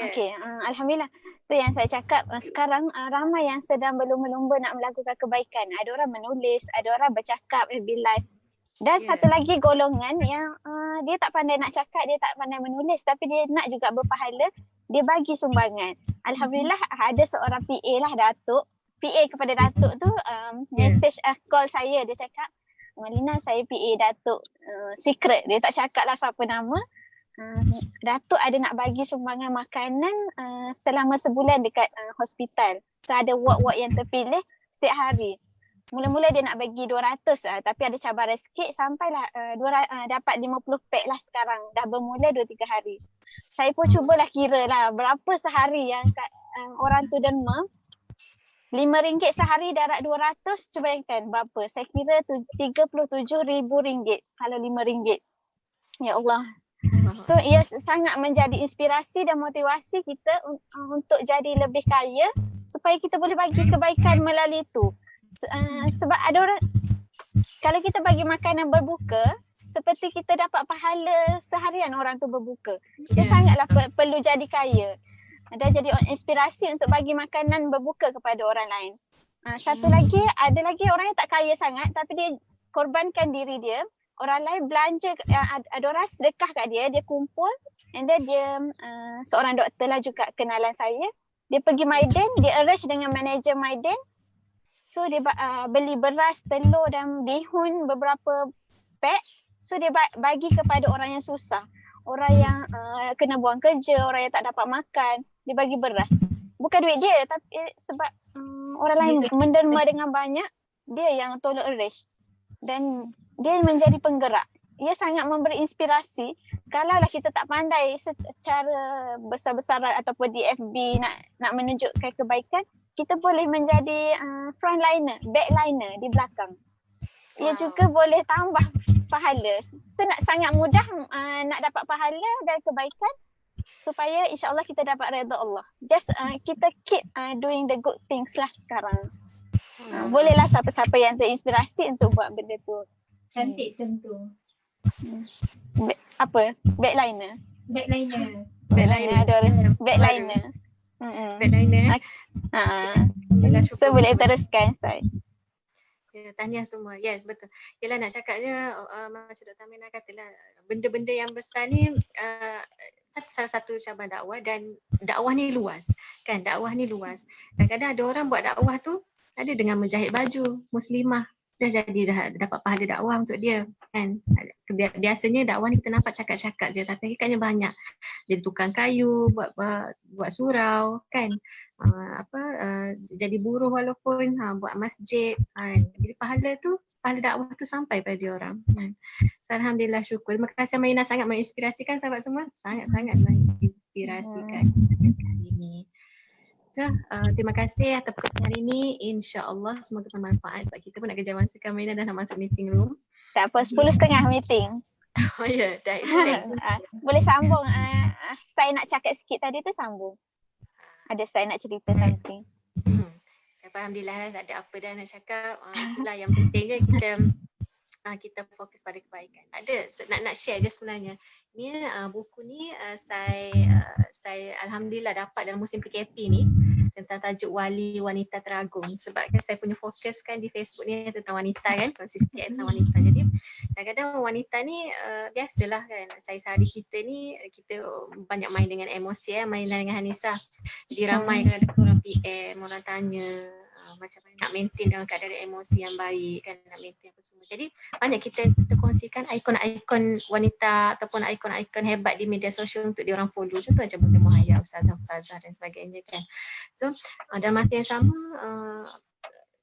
Okey, alhamdulillah. Tu yang saya cakap, sekarang ramai yang sedang berlumba-lumba nak melakukan kebaikan. Ada orang menulis, ada orang bercakap lebih live. Dan satu lagi golongan yang dia tak pandai nak cakap, dia tak pandai menulis, tapi dia nak juga berpahala, dia bagi sumbangan. Alhamdulillah ada seorang PA lah, Datuk. PA kepada Datuk tu message call saya, dia cakap, Malina saya PA Datuk, secret, dia tak cakap lah siapa nama. Datuk ada nak bagi sumbangan makanan selama sebulan dekat hospital. So ada ward-ward yang terpilih setiap hari. Mula-mula dia nak bagi 200 tapi ada cabaran sikit sampailah dapat 50 pack lah sekarang. Dah bermula 2-3 hari. Saya pun cubalah kira lah berapa sehari yang orang tu derma. RM5 sehari darat 200, cuba bayangkan berapa. Saya kira RM37,000 kalau RM5. Ya Allah. So ia sangat menjadi inspirasi dan motivasi kita untuk jadi lebih kaya supaya kita boleh bagi kebaikan melalui itu. Sebab ada orang, kalau kita bagi makanan berbuka, seperti kita dapat pahala seharian orang tu berbuka. Dia sangatlah perlu jadi kaya dan jadi inspirasi untuk bagi makanan berbuka kepada orang lain. Satu lagi, ada lagi orang yang tak kaya sangat tapi dia korbankan diri dia. Orang lain belanja, ada orang sedekah kat dia, dia kumpul, and then dia seorang doktor lah juga kenalan saya. Dia pergi Maidan, dia arrange dengan manager Maidan. So dia beli beras, telur dan bihun beberapa pack. So dia bagi kepada orang yang susah. Orang yang kena buang kerja, orang yang tak dapat makan. Dia bagi beras. Bukan duit dia tapi sebab orang lain menderma dengan banyak, dia yang tolong arrange. Dan dia menjadi penggerak. Ia sangat memberi inspirasi. Kalaulah kita tak pandai secara besar-besaran ataupun di FB nak menunjukkan kebaikan, kita boleh menjadi frontliner, backliner di belakang. Ia juga boleh tambah pahala. Sangat mudah nak dapat pahala dan kebaikan supaya insyaAllah kita dapat redha Allah. Just kita keep doing the good things lah sekarang. Bolehlah siapa-siapa yang terinspirasi untuk buat benda tu. Cantik tentu. Apa? Backliner. Backliner. Backliner. Backliner. So boleh teruskan saya. Tahniah semua. Yes, betul. Yelah nak cakapnya macam Dr. Aminah katalah, benda-benda yang besar ni salah satu cabang dakwah dan dakwah ni luas. Kan, dakwah ni luas. Kadang-kadang ada orang buat dakwah tu ada dengan menjahit baju muslimah. Dah dapat pahala dakwah untuk dia kan. Biasanya dakwah ni kita nampak cakap-cakap je tapi hakikatnya banyak. Jadi tukang kayu, buat surau kan. Jadi buruh walaupun buat masjid kan. Jadi pahala tu pahala dakwah tu sampai pada diorang. So, Alhamdulillah, syukur. Terima kasih Marina, sangat menginspirasikan sahabat semua. Sangat-sangat menginspirasikan hari ini. So, terima kasih atas perkongsian hari ini. InsyaAllah semoga bermanfaat sebab kita pun nak kejar masa kan Marina dah nak masuk meeting room. Tak apa, 10:30 meeting. Oh ya, dah explain. Boleh sambung. Saya nak cakap sikit tadi tu sambung. Ada saya nak cerita something. Alhamdulillah, tak ada apa dah nak cakap. Itulah yang penting je kita fokus pada kebaikan. Ada nak share je sebenarnya. Ni buku ni saya alhamdulillah dapat dalam musim PKP ni tentang tajuk Wali Wanita Teragung. Sebab kan saya punya fokus kan di Facebook ni tentang wanita kan, konsisten tentang wanita. Jadi kadang-kadang wanita ni biasalah kan, sehari-hari kita banyak main dengan emosi main dengan Hanisa. Jadi ramai kadang-kadang orang PM, orang tanya macam mana nak maintain dalam keadaan emosi yang baik kan, nak maintain apa semua. Jadi banyak kita kongsikan ikon-ikon wanita ataupun ikon-ikon hebat di media sosial untuk diorang follow. Contoh macam Bunda Muhaya, Ustazah dan sebagainya kan. So dalam masa yang sama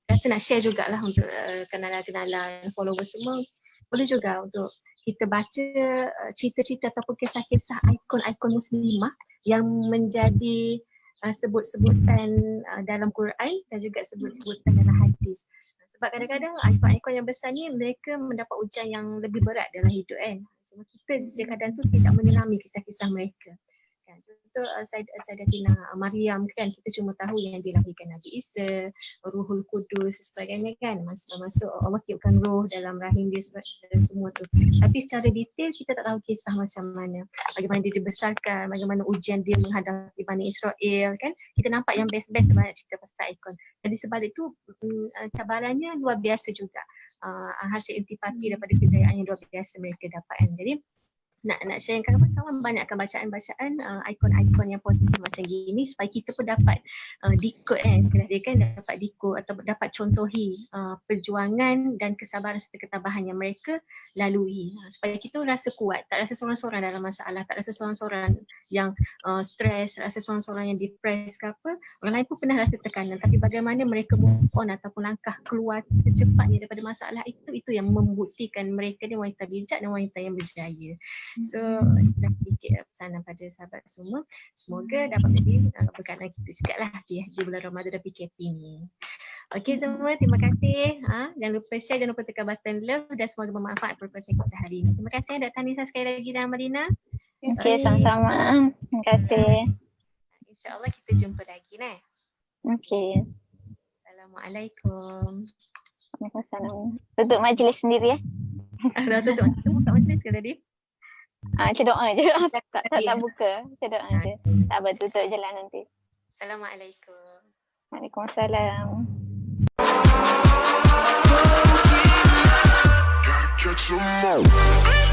rasa nak share jugalah untuk kenalan-kenalan, follower semua. Boleh juga untuk kita baca cerita-cerita ataupun kisah-kisah ikon-ikon muslimah yang menjadi sebut-sebutan dalam Quran dan juga sebut-sebutan dalam hadis. Sebab kadang-kadang ikon-ikon yang besar ni mereka mendapat ujian yang lebih berat dalam hidup kan. Cuma kita je kadang tu tidak menyelami kisah-kisah mereka. Kan? Contoh Sayyidatina Maryam kan, kita cuma tahu yang dilahirkan Nabi Isa, Ruhul Kudus sebagainya kan. Masuk Allah tiupkan roh dalam rahim dia dan semua tu. Tapi secara detail kita tak tahu kisah macam mana. Bagaimana dia dibesarkan, bagaimana ujian dia menghadapi Bani Israel kan. Kita nampak yang best-best sebanyak cerita pasal ikon. Jadi sebalik tu cabarannya luar biasa juga. Hasil intipati daripada kejayaan yang luar biasa mereka dapat kan. Jadi nak share dengan kawan-kawan, banyakkan bacaan-bacaan ikon-ikon yang positif macam gini supaya kita pun dapat decode istilah dia kan, dapat decode atau dapat contohi perjuangan dan kesabaran serta ketabahan yang mereka lalui supaya kita rasa kuat, tak rasa seorang-seorang dalam masalah, tak rasa seorang-seorang yang stres, rasa seorang-seorang yang depressed ke apa. Orang lain pun pernah rasa tekanan, tapi bagaimana mereka move on ataupun langkah keluar secepatnya daripada masalah itu yang membuktikan mereka ni wanita bijak dan wanita yang berjaya. So dah sedikit pesanan pada sahabat semua. Semoga dapat menjadi berkaitan kita juga lah di bulan Ramadan dan PKP ni. Okey semua, terima kasih. Jangan lupa share, jangan lupa tekan button love dan semoga bermanfaat perkongsian kita hari ini. Terima kasih Dr. Hanisa sekali lagi dan Marina. Okey, sama-sama. Terima kasih. InsyaAllah kita jumpa lagi nah. Okey. Assalamualaikum. Waalaikumsalam. Tutup majlis sendiri ya. Dah tutup. Kita buka majlis ke tadi? Macam doa je. Tak buka. Macam doa je. Tak apa, tutup je lah nanti. Assalamualaikum. Waalaikumsalam. Catch 'em all.